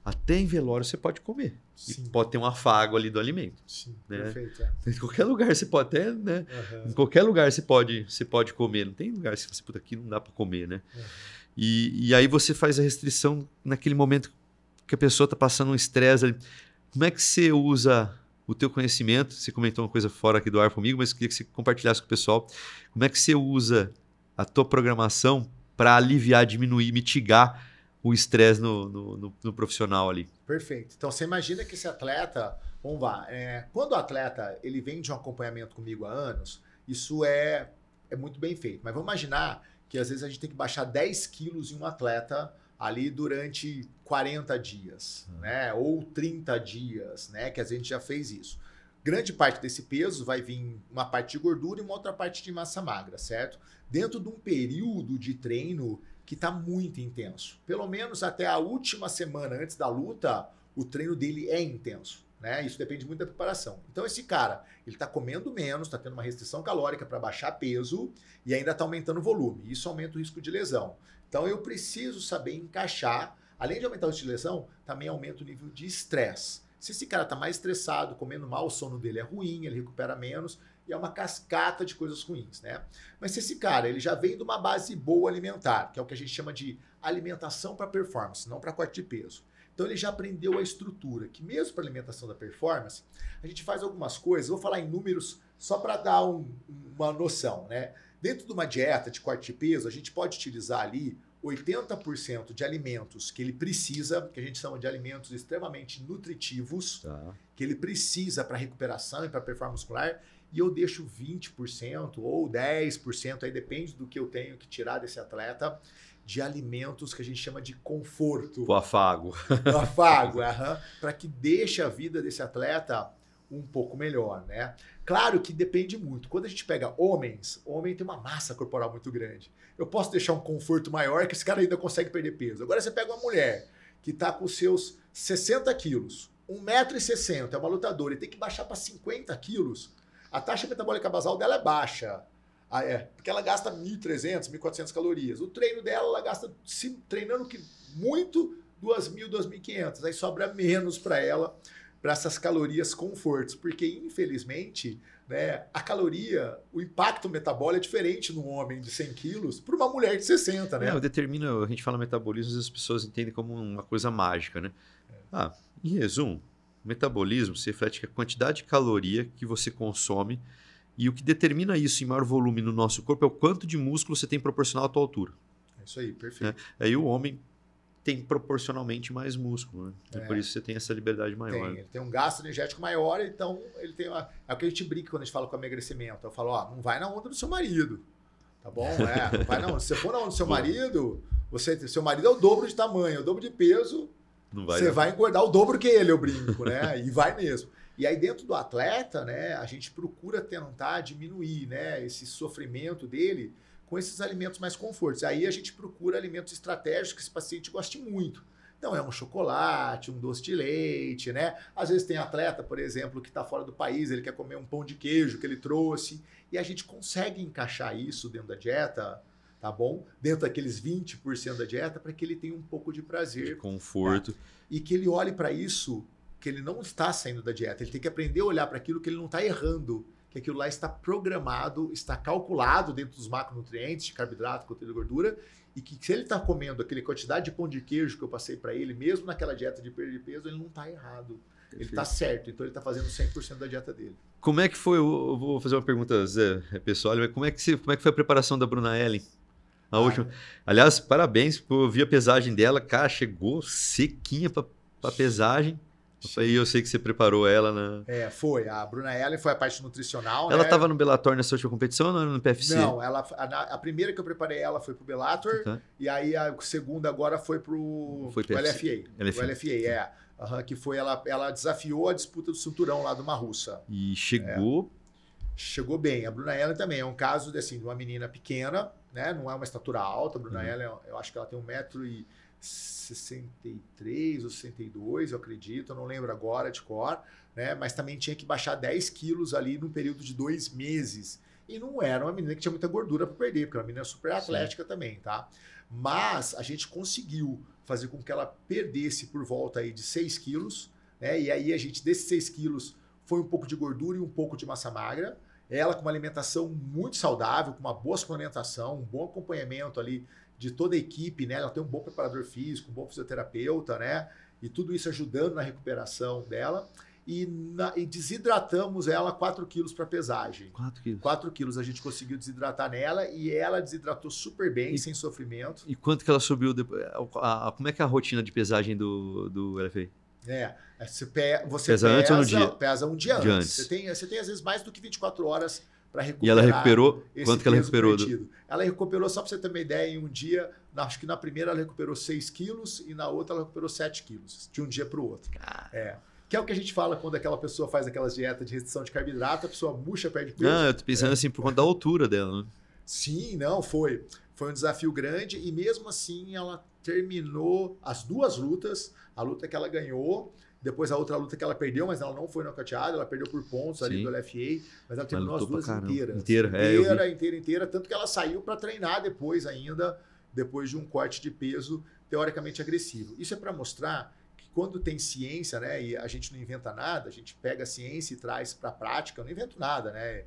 Até em velório você pode comer. Sim. E pode ter um afago ali do alimento. Sim, né? Perfeito. Em qualquer lugar você pode até, né? Em qualquer lugar você pode comer. Não tem lugar que você puta, aqui não dá para comer, né? E aí você faz a restrição naquele momento que a pessoa está passando um estresse ali. Como é que você usa o teu conhecimento? Você comentou uma coisa fora aqui do ar comigo, mas queria que você compartilhasse com o pessoal. Como é que você usa a tua programação para aliviar, diminuir, mitigar o estresse no profissional ali? Perfeito. Então, você imagina que esse atleta, vamos lá, quando o atleta ele vem de um acompanhamento comigo há anos, isso é muito bem feito. Mas vamos imaginar que às vezes a gente tem que baixar 10 quilos em um atleta ali durante 40 dias, né? Ou 30 dias, né? Que a gente já fez isso. Grande parte desse peso vai vir uma parte de gordura e uma outra parte de massa magra, certo? Dentro de um período de treino que está muito intenso. Pelo menos até a última semana antes da luta, o treino dele é intenso, né? Isso depende muito da preparação. Então esse cara, ele está comendo menos, está tendo uma restrição calórica para baixar peso e ainda está aumentando o volume. Isso aumenta o risco de lesão. Então eu preciso saber encaixar, além de aumentar o risco de lesão, também aumenta o nível de estresse. Se esse cara está mais estressado, comendo mal, o sono dele é ruim, ele recupera menos, e é uma cascata de coisas ruins, né? Mas se esse cara ele já vem de uma base boa alimentar, que é o que a gente chama de alimentação para performance, não para corte de peso. Então ele já aprendeu a estrutura, que mesmo para alimentação da performance, a gente faz algumas coisas, vou falar em números só para dar uma noção, né? Dentro de uma dieta de corte de peso, a gente pode utilizar ali 80% de alimentos que ele precisa, que a gente chama de alimentos extremamente nutritivos, que ele precisa para recuperação e para performance muscular, e eu deixo 20% ou 10%, aí depende do que eu tenho que tirar desse atleta, de alimentos que a gente chama de conforto. O afago. O afago, para que deixe a vida desse atleta um pouco melhor, né? Claro que depende muito. Quando a gente pega homens, o homem tem uma massa corporal muito grande. Eu posso deixar um conforto maior que esse cara ainda consegue perder peso. Agora você pega uma mulher que está com seus 60 quilos, 1,60 m, é uma lutadora e tem que baixar para 50 quilos, a taxa metabólica basal dela é baixa. Porque ela gasta 1.300, 1.400 calorias. O treino dela, ela gasta, treinando muito, 2.000, 2.500. Aí sobra menos para ela para essas calorias confortos, porque infelizmente, né, a caloria, o impacto metabólico é diferente num homem de 100 quilos para uma mulher de 60, né? A gente fala metabolismo e as pessoas entendem como uma coisa mágica, né? Em resumo, o metabolismo se reflete que a quantidade de caloria que você consome e o que determina isso em maior volume no nosso corpo é o quanto de músculo você tem proporcional à tua altura. É isso aí, perfeito. Aí o homem tem proporcionalmente mais músculo, né? E por isso você tem essa liberdade maior. Ele tem um gasto energético maior, então ele tem é o que a gente brinca quando a gente fala com emagrecimento. Eu falo, não vai na onda do seu marido, tá bom? Não vai na onda. Se você for na onda do seu marido, seu marido é o dobro de tamanho, o dobro de peso, você vai engordar o dobro que ele, eu brinco, né? E vai mesmo. E aí dentro do atleta, né, a gente procura tentar diminuir, né, esse sofrimento dele com esses alimentos mais confortos. Aí a gente procura alimentos estratégicos que esse paciente goste muito. Então é um chocolate, um doce de leite, né? Às vezes tem atleta, por exemplo, que está fora do país, ele quer comer um pão de queijo que ele trouxe, e a gente consegue encaixar isso dentro da dieta, tá bom? Dentro daqueles 20% da dieta, para que ele tenha um pouco de prazer. De conforto. Tá? E que ele olhe para isso, que ele não está saindo da dieta. Ele tem que aprender a olhar para aquilo que ele não está errando, que aquilo lá está programado, está calculado dentro dos macronutrientes de carboidrato, conteúdo de gordura, e que se ele está comendo aquela quantidade de pão de queijo que eu passei para ele, mesmo naquela dieta de perda de peso, ele não está errado. Perfeito. Ele está certo, então ele está fazendo 100% da dieta dele. Como é que foi, eu vou fazer uma pergunta, Zé, pessoal, como é que foi a preparação da Bruna Ellen? A última. Aliás, parabéns, eu vi a pesagem dela, cara, chegou sequinha para pesagem. Aí eu sei que você preparou ela, né? Foi. A Bruna Ellen foi a parte nutricional. Ela estava no Bellator nessa última competição ou não era no PFC? Não, a primeira que eu preparei ela foi pro Bellator, e aí a segunda agora foi pro LFA. O LFA, que foi ela desafiou a disputa do cinturão lá de uma russa. E chegou... Chegou bem. A Bruna Ellen também é um caso de uma menina pequena, né? Não é uma estatura alta. A Bruna Ellen, eu acho que ela tem 1,63 ou 62, eu acredito, eu não lembro agora de cor, né? Mas também tinha que baixar 10 quilos ali num período de 2 meses. E não era uma menina que tinha muita gordura para perder, porque era uma menina super atlética também, tá? Mas a gente conseguiu fazer com que ela perdesse por volta aí de 6 quilos, né? E aí a gente, desses 6 quilos, foi um pouco de gordura e um pouco de massa magra. Ela com uma alimentação muito saudável, com uma boa suplementação, um bom acompanhamento ali de toda a equipe, né? Ela tem um bom preparador físico, um bom fisioterapeuta, né? E tudo isso ajudando na recuperação dela. E desidratamos ela 4 quilos para pesagem. 4 quilos? 4 quilos a gente conseguiu desidratar nela e ela desidratou super bem, sem sofrimento. E quanto que ela subiu? Como é que é a rotina de pesagem do LFA? Você pesa antes ou no dia? Pesa um dia antes. Você tem às vezes mais do que 24 horas para recuperar. E ela recuperou? Quanto que ela recuperou? Ela recuperou, só para você ter uma ideia, em um dia, acho que na primeira ela recuperou 6 quilos e na outra ela recuperou 7 quilos, de um dia para o outro. Que é o que a gente fala quando aquela pessoa faz aquelas dietas de restrição de carboidrato, a pessoa murcha, perde peso. Não, eu tô pensando assim, por conta da altura dela, né? Sim, não, foi um desafio grande e mesmo assim ela terminou as 2 lutas, a luta que ela ganhou, depois a outra luta que ela perdeu, mas ela não foi nocauteada, ela perdeu por pontos ali do LFA, mas ela terminou as 2 inteiras. Inteira, tanto que ela saiu para treinar depois ainda, depois de um corte de peso teoricamente agressivo. Isso é para mostrar que quando tem ciência, né, e a gente não inventa nada, a gente pega a ciência e traz para a prática, eu não invento nada, né?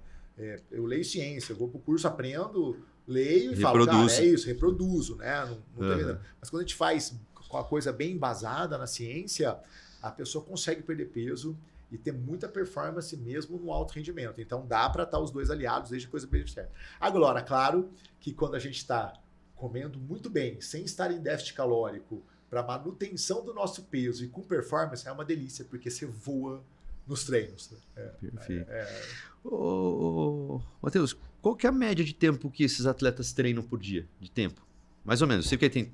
Eu leio ciência, eu vou para o curso, aprendo, leio e falo, cara, é isso, reproduzo, né? Não tem nada. Mas quando a gente faz com a coisa bem embasada na ciência, a pessoa consegue perder peso e ter muita performance mesmo no alto rendimento. Então dá para estar os dois aliados, desde a coisa bem certa. Agora, claro que quando a gente está comendo muito bem, sem estar em déficit calórico, para manutenção do nosso peso e com performance, é uma delícia, porque você voa nos treinos. Perfeito. Matheus, qual que é a média de tempo que esses atletas treinam por dia? De tempo? Mais ou menos. Sei que tem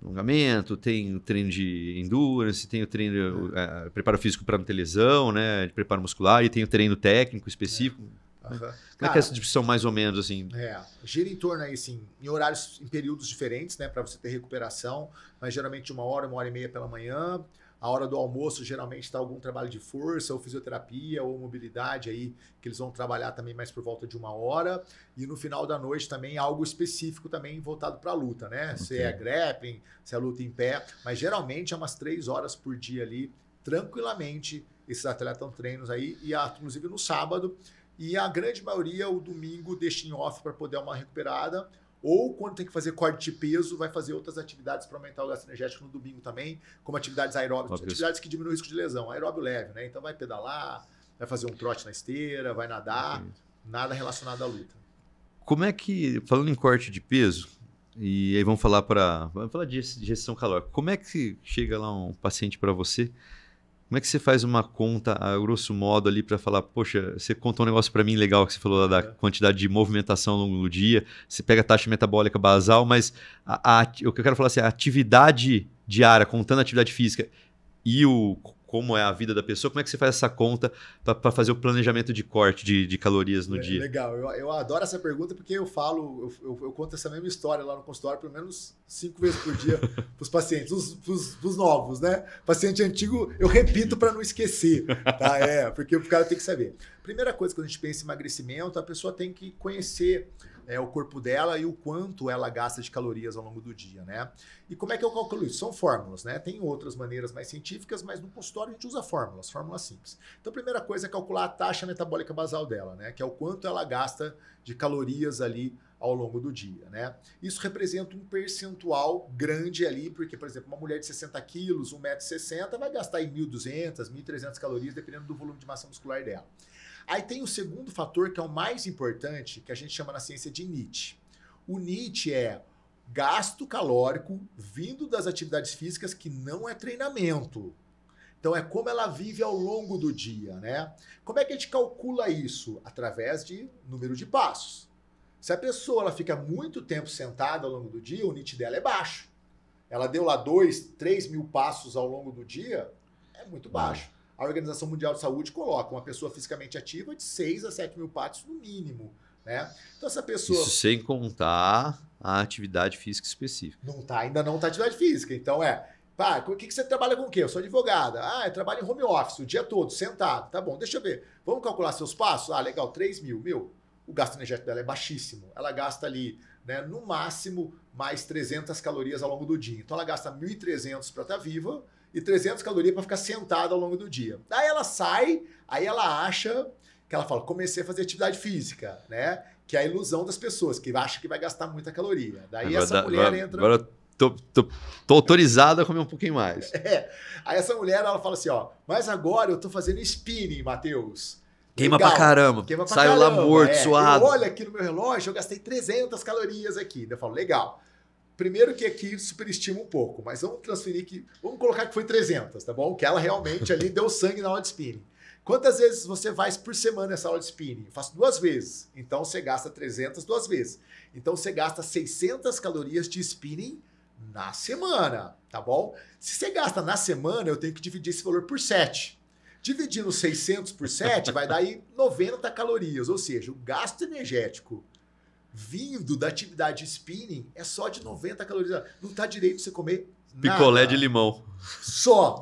alongamento, tem o treino de endurance, tem o treino preparo físico para não ter lesão, né? De preparo muscular, e tem o treino técnico específico. Como é que é essa distribuição mais ou menos assim? Gira em torno aí, assim, em horários, em períodos diferentes, né? Para você ter recuperação, mas geralmente 1 hora, 1h30 pela manhã. A hora do almoço geralmente está algum trabalho de força, ou fisioterapia, ou mobilidade aí, que eles vão trabalhar também mais por volta de 1 hora. E no final da noite também algo específico também voltado para a luta, né? Okay. Se é grappling, se é luta em pé. Mas geralmente é umas 3 horas por dia ali tranquilamente esses atletas estão treinos aí, e inclusive no sábado, e a grande maioria o domingo deixa em off para poder dar uma recuperada, ou quando tem que fazer corte de peso, vai fazer outras atividades para aumentar o gasto energético no domingo também, como atividades aeróbicas, atividades que diminuem o risco de lesão, aeróbio leve, né? Então vai pedalar, vai fazer um trote na esteira, vai nadar, nada relacionado à luta. Como é que, falando em corte de peso, e aí vamos falar de gestão calórica, como é que chega lá um paciente para você? Como é que você faz uma conta, a grosso modo, ali para falar, poxa, você contou um negócio para mim legal que você falou da quantidade de movimentação ao longo do dia, você pega a taxa metabólica basal, mas o que eu quero falar assim, a atividade diária, contando a atividade física e como é a vida da pessoa, como é que você faz essa conta para fazer o planejamento de corte de calorias no dia? Legal, eu adoro essa pergunta porque eu conto essa mesma história lá no consultório pelo menos 5 vezes por dia para os pacientes, os novos, né? Paciente antigo eu repito para não esquecer, tá? Porque o cara tem que saber. Primeira coisa, quando a gente pensa em emagrecimento, a pessoa tem que conhecer o corpo dela e o quanto ela gasta de calorias ao longo do dia, né? E como é que eu calculo isso? São fórmulas, né? Tem outras maneiras mais científicas, mas no consultório a gente usa fórmulas simples. Então a primeira coisa é calcular a taxa metabólica basal dela, né? Que é o quanto ela gasta de calorias ali ao longo do dia, né? Isso representa um percentual grande ali, porque, por exemplo, uma mulher de 60 quilos, 1,60 m, vai gastar aí 1.200, 1.300 calorias, dependendo do volume de massa muscular dela. Aí tem o segundo fator, que é o mais importante, que a gente chama na ciência de NEAT. O NEAT é gasto calórico vindo das atividades físicas que não é treinamento. Então é como ela vive ao longo do dia, né? Como é que a gente calcula isso? Através de número de passos. Se a pessoa ela fica muito tempo sentada ao longo do dia, o NEAT dela é baixo. Ela deu lá 2, 3 mil passos ao longo do dia, é muito baixo. A Organização Mundial de Saúde coloca uma pessoa fisicamente ativa de 6 a 7 mil passos no mínimo, né? Então essa pessoa... Isso sem contar a atividade física específica. Ainda não está atividade física. Então o que você trabalha com o quê? Eu sou advogada. Eu trabalho em home office o dia todo, sentado. Tá bom, deixa eu ver. Vamos calcular seus passos? Legal, 3 mil. O gasto energético dela é baixíssimo. Ela gasta ali, né, no máximo, mais 300 calorias ao longo do dia. Então ela gasta 1.300 para estar viva e 300 calorias para ficar sentada ao longo do dia. Daí ela sai, aí ela acha que ela fala, comecei a fazer atividade física, né? Que é a ilusão das pessoas, que acha que vai gastar muita caloria. Daí agora essa mulher entra... Agora tô autorizado a comer um pouquinho mais. Aí essa mulher, ela fala assim, mas agora eu tô fazendo spinning, Matheus. Queima pra caramba. Saiu lá morto, suado. Olha aqui no meu relógio, eu gastei 300 calorias aqui. Eu falo, legal. Primeiro que aqui superestima um pouco, mas vamos transferir que... Vamos colocar que foi 300, tá bom? Que ela realmente ali deu sangue na aula de spinning. Quantas vezes você faz por semana essa aula de spinning? Eu faço 2 vezes. Então você gasta 300 2 vezes. Então você gasta 600 calorias de spinning na semana, tá bom? Se você gasta na semana, eu tenho que dividir esse valor por 7. Dividindo 600 por 7 vai dar aí 90 calorias. Ou seja, o gasto energético vindo da atividade spinning é só de 90 calorias. Não tá direito você comer nada. Picolé de limão. Só.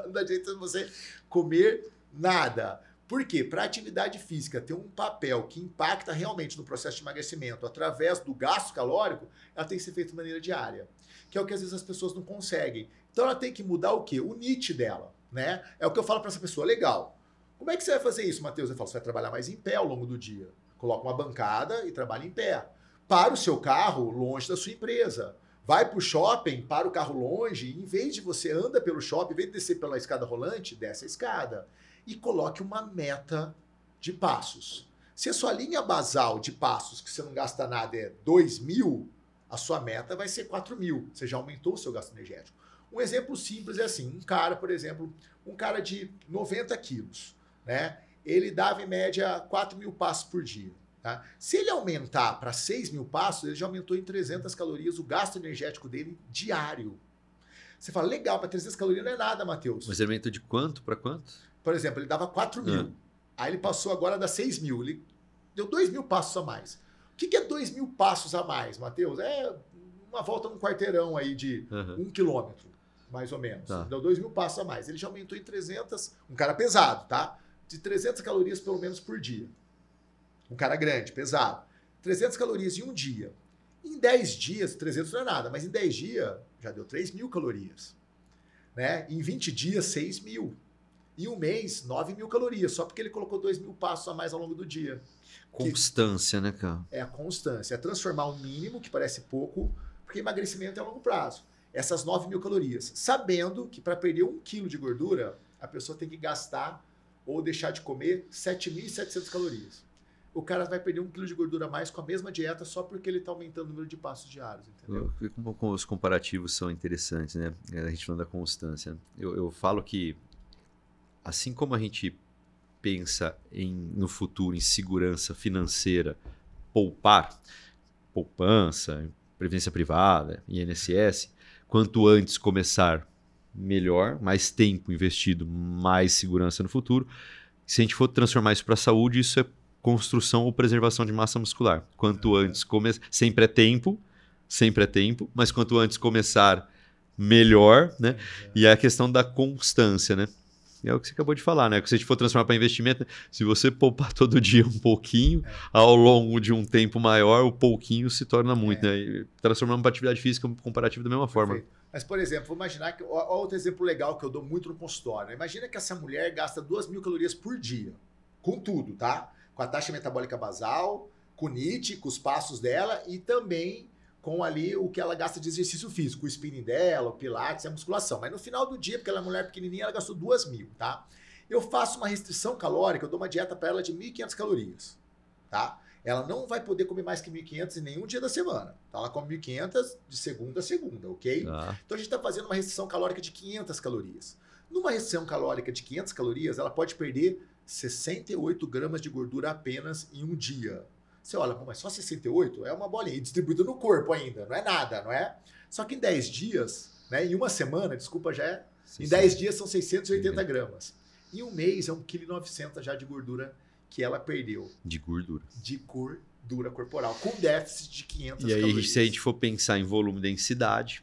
Não dá direito você comer nada. Por quê? Para a atividade física ter um papel que impacta realmente no processo de emagrecimento através do gasto calórico, ela tem que ser feita de maneira diária. Que é o que às vezes as pessoas não conseguem. Então ela tem que mudar o quê? O NEAT dela, né? É o que eu falo para essa pessoa. Legal. Como é que você vai fazer isso, Matheus? Eu falo, você vai trabalhar mais em pé ao longo do dia. Coloca uma bancada e trabalha em pé. Para o seu carro longe da sua empresa. Vai para o shopping, para o carro longe, e em vez de você anda pelo shopping, em vez de descer pela escada rolante, desce a escada. E coloque uma meta de passos. Se a sua linha basal de passos, que você não gasta nada, é 2.000, a sua meta vai ser 4.000. Você já aumentou o seu gasto energético. Um exemplo simples é assim, um cara, por exemplo, um cara de 90 quilos, né? Ele dava em média 4.000 passos por dia. Tá? Se ele aumentar para 6.000 passos, ele já aumentou em 300 calorias o gasto energético dele diário. Você fala, legal, mas 300 calorias não é nada, Matheus. Mas ele aumentou de quanto para quanto? Por exemplo, ele dava 4.000. Aí ele passou agora a dar 6.000. Ele deu 2.000 passos a mais. O que é 2.000 passos a mais, Matheus? É uma volta num quarteirão aí de 1 quilômetro, mais ou menos. Tá. Deu 2.000 passos a mais. Ele já aumentou em 300, um cara pesado, tá? De 300 calorias pelo menos por dia. Um cara grande, pesado. 300 calorias em um dia. Em 10 dias, 300 não é nada, mas em 10 dias já deu 3.000 calorias. né? Em 20 dias, 6 mil. Em um mês, 9 mil calorias, só porque ele colocou 2 mil passos a mais ao longo do dia. Constância, né, cara? É a constância, é transformar o mínimo, que parece pouco, porque emagrecimento é a longo prazo. Essas 9 mil calorias. Sabendo que para perder 1 quilo de gordura, a pessoa tem que gastar ou deixar de comer 7.700 calorias. O cara vai perder 1 quilo de gordura a mais com a mesma dieta só porque ele está aumentando o número de passos diários, entendeu? Como os comparativos são interessantes, né? A gente falando da constância. Eu falo que, assim como a gente pensa no futuro, em segurança financeira, poupança, previdência privada, INSS, quanto antes começar, melhor, mais tempo investido, mais segurança no futuro. Se a gente for transformar isso para a saúde, isso é construção ou preservação de massa muscular. Quanto antes começar, sempre é tempo, mas quanto antes começar, melhor, né? E é a questão da constância, né? É o que você acabou de falar, né? Que se a gente for transformar para investimento, se você poupar todo dia um pouquinho, ao longo de um tempo maior, o pouquinho se torna muito, né? E transformando para atividade física comparativa da mesma forma. Mas, por exemplo, vou imaginar que. Olha outro exemplo legal que eu dou muito no consultório. Imagina que essa mulher gasta 2 mil calorias por dia. Com tudo, tá? Com a taxa metabólica basal, com o NIT, com os passos dela e também com ali o que ela gasta de exercício físico, o spinning dela, o pilates, a musculação. Mas no final do dia, porque ela é mulher pequenininha, ela gastou 2 mil, tá? Eu faço uma restrição calórica, eu dou uma dieta para ela de 1.500 calorias, tá? Ela não vai poder comer mais que 1.500 em nenhum dia da semana. Então ela come 1.500 de segunda a segunda, ok? Então a gente está fazendo uma restrição calórica de 500 calorias. Numa restrição calórica de 500 calorias, ela pode perder 68 gramas de gordura apenas em um dia. Você olha, mas só 68? É uma bolinha, e distribuída no corpo ainda, não é nada, não é? Só que em 10 dias, né, em uma semana, desculpa, já é... Em 10 dias são 680 gramas. Em um mês é 1,9 kg já de gordura que ela perdeu. De gordura. De gordura corporal, com déficit de 500 calorias. E aí, calorias. se a gente for pensar em volume e densidade,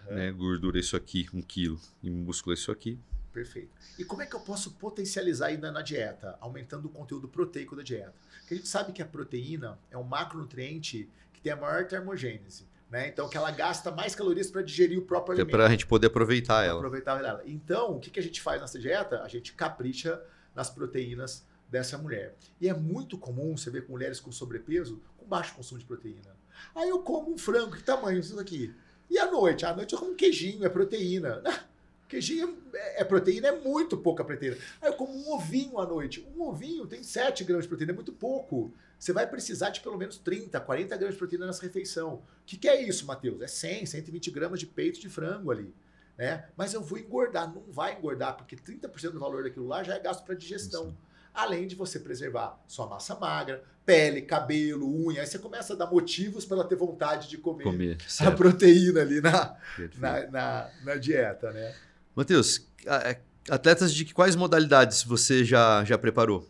né, gordura é isso aqui, 1 quilo, e músculo é isso aqui. Perfeito. E como é que eu posso potencializar ainda na dieta? Aumentando o conteúdo proteico da dieta. Porque a gente sabe que a proteína é um macronutriente que tem a maior termogênese, né? Então, que ela gasta mais calorias para digerir o próprio alimento. Para a gente poder aproveitar ela. Então, o que a gente faz nessa dieta? A gente capricha nas proteínas dessa mulher. E é muito comum você ver com mulheres com sobrepeso com baixo consumo de proteína. Aí eu como um frango, que tamanho isso daqui? E à noite? À noite eu como um queijinho, é proteína. Queijinho é proteína, é muito pouca proteína. Aí eu como um ovinho à noite. Um ovinho tem 7 gramas de proteína, é muito pouco. Você vai precisar de pelo menos 30, 40 gramas de proteína nessa refeição. O que é isso, Matheus? É 100, 120 gramas de peito de frango ali. Né? Mas eu vou engordar. Não vai engordar, porque 30% do valor daquilo lá já é gasto para digestão. Sim. Além de você preservar sua massa magra, pele, cabelo, unha. Aí você começa a dar motivos para ela ter vontade de comer a proteína ali na dieta, né? Matheus, atletas de quais modalidades você já preparou?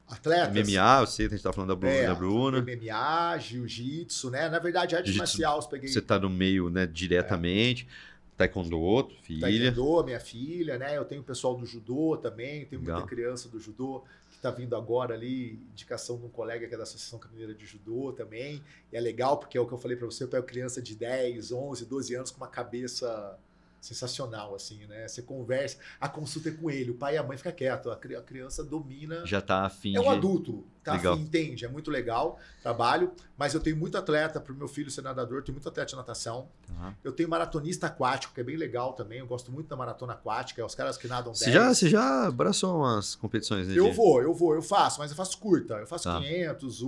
Atletas? MMA, eu sei que a gente estava falando da Bruna. MMA, jiu-jitsu, né? Na verdade, arte marcial, eu peguei... Você está no meio, né, diretamente. Taekwondo, filha. Taekwondo, minha filha, né? Eu tenho o pessoal do judô também, tenho muita criança do judô que está vindo agora ali, indicação de um colega que é da Associação Camineira de Judô também. E é legal porque é o que eu falei para você, eu pego criança de 10, 11, 12 anos com uma cabeça... sensacional, assim, né? Você conversa, a consulta é com ele, o pai e a mãe ficam quietos, a criança domina. Já tá afim. É um adulto, tá afim, entende, é muito legal, trabalho, mas eu tenho muito atleta, pro meu filho ser nadador, tenho muito atleta de natação. Eu tenho maratonista aquático, que é bem legal também, eu gosto muito da maratona aquática, é os caras que nadam 10. Você já abraçou umas competições, né? Eu faço, mas eu faço curta, eu faço 500,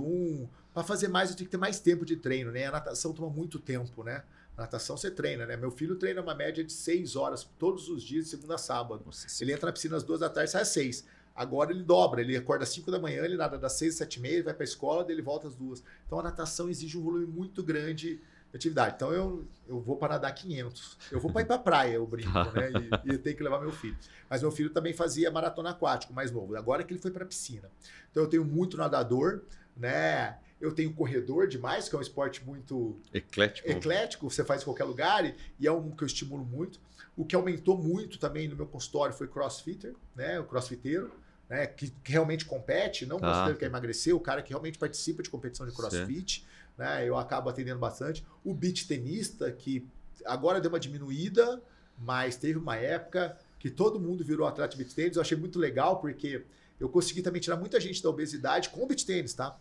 para fazer mais eu tenho que ter mais tempo de treino, né? A natação toma muito tempo, né? Natação você treina, né? Meu filho treina uma média de 6 horas todos os dias, de segunda a sábado. Nossa, ele entra na piscina às 2 da tarde e sai às 6. Agora ele dobra, ele acorda às 5 da manhã, ele nada das 6 às 7h30, ele vai para a escola, daí ele volta às 2. Então a natação exige um volume muito grande de atividade. Então eu vou para nadar 500. Eu vou para ir para a praia, eu brinco, né? E eu tenho que levar meu filho. Mas meu filho também fazia maratona aquático, mais novo. Agora que ele foi para a piscina. Então eu tenho muito nadador, né? Eu tenho corredor demais, que é um esporte muito eclético, você faz em qualquer lugar e é um que eu estimulo muito. O que aumentou muito também no meu consultório foi crossfitter, né? O crossfiteiro, né? Que realmente compete, não considero que é emagrecer, o cara que realmente participa de competição de crossfit, né? Eu acabo atendendo bastante. O beach tenista, que agora deu uma diminuída, mas teve uma época que todo mundo virou atleta de beach tênis. Eu achei muito legal, porque eu consegui também tirar muita gente da obesidade com o beach tênis, tá?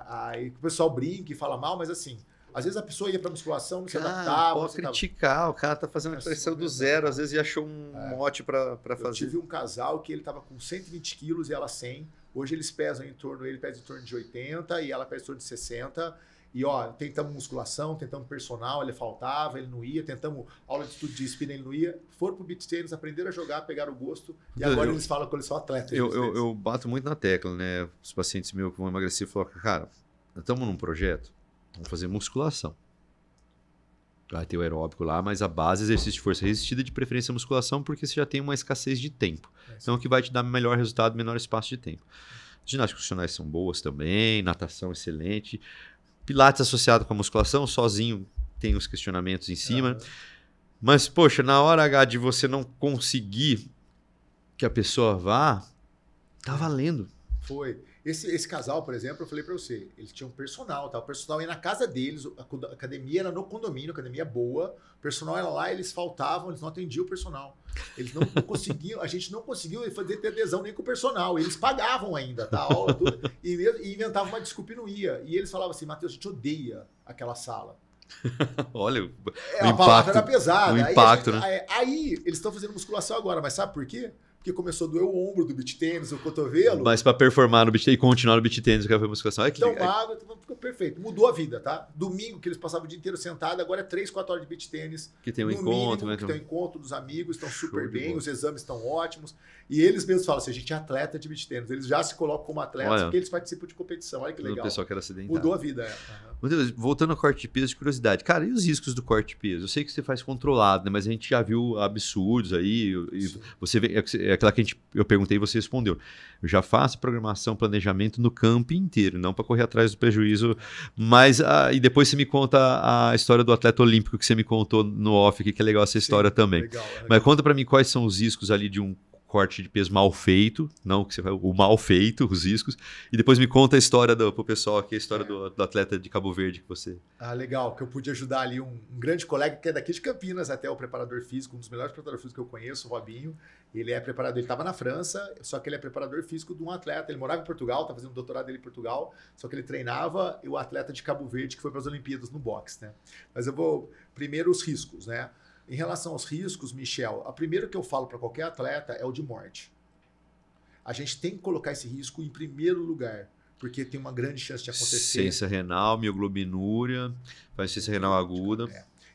Aí o pessoal brinca e fala mal, mas assim, às vezes a pessoa ia pra musculação, não se adaptava. Pode criticar, o cara tá fazendo a pressão do zero, às vezes e achou um mote pra fazer. Eu tive um casal que ele tava com 120 quilos e ela 100. Hoje eles pesam ele pesa em torno de 80 e ela pesa em torno de 60. E ó, tentamos musculação, tentamos personal, ele faltava, ele não ia, tentamos aula de estudo de spinning, ele não ia. Foram pro beach tennis, aprenderam a jogar, pegaram o gosto e agora eles falam que eles são atletas. Eu bato muito na tecla, né? Os pacientes meus que vão emagrecer falam, cara, estamos num projeto, vamos fazer musculação. Vai ter o aeróbico lá, mas a base é exercício de força resistida, de preferência musculação, porque você já tem uma escassez de tempo. Então, o que vai te dar melhor resultado, menor espaço de tempo. Ginásticas funcionais são boas também, natação excelente. Pilates associado com a musculação, sozinho tem os questionamentos em cima. Mas, poxa, na hora H de você não conseguir que a pessoa vá, tá valendo. Foi. Esse casal, por exemplo, eu falei pra você, eles tinham personal, tá? O personal ia na casa deles, a academia era no condomínio, academia boa, o personal era lá, eles faltavam, eles não atendiam o personal. Eles não conseguiam, a gente não conseguiu ter adesão nem com o personal, eles pagavam ainda, tá? A aula, tudo, e inventavam uma desculpa e não ia. E eles falavam assim, Matheus, a gente odeia aquela sala. Olha, a palavra era pesada. O impacto, né? Aí eles estão fazendo musculação agora, mas sabe por quê? Porque começou a doer o ombro do beach tênis, o cotovelo. Mas para performar no beach tênis e continuar no beach tênis, o cara foi musculação. Então, magro, ficou perfeito. Mudou a vida, tá? Domingo, que eles passavam o dia inteiro sentado, agora é 3, 4 horas de beach tênis. Que tem um encontro, né? Que tem um encontro dos amigos, estão super bem, os exames estão ótimos. E eles mesmos falam assim, a gente é atleta de beach tênis. Eles já se colocam como atletas porque eles participam de competição. Olha que legal. O pessoal que era acidentário. Mudou a vida, Voltando ao corte de peso, de curiosidade. Cara, e os riscos do corte de peso? Eu sei que você faz controlado, né? Mas a gente já viu absurdos aí. E você vê, é aquela que eu perguntei e você respondeu. Eu já faço programação, planejamento no campo inteiro, não para correr atrás do prejuízo. Mas, e depois você me conta a história do atleta olímpico que você me contou no off, que é legal essa história também. Legal. Mas conta para mim quais são os riscos ali de um corte de peso mal feito, não que você o mal feito, os riscos, e depois me conta a história pro pessoal aqui, a história do atleta de Cabo Verde que você... Legal, que eu pude ajudar ali um grande colega que é daqui de Campinas, até o preparador físico, um dos melhores preparadores físicos que eu conheço, o Robinho. Ele é preparador, ele estava na França, só que ele é preparador físico de um atleta, ele morava em Portugal, está fazendo doutorado dele em Portugal, só que ele treinava o atleta de Cabo Verde que foi para as Olimpíadas no boxe, né? Mas eu vou primeiro os riscos, né? Em relação aos riscos, Michel, a primeiro que eu falo para qualquer atleta é o de morte. A gente tem que colocar esse risco em primeiro lugar, porque tem uma grande chance de acontecer. Insuficiência renal, mioglobinúria, insuficiência renal aguda.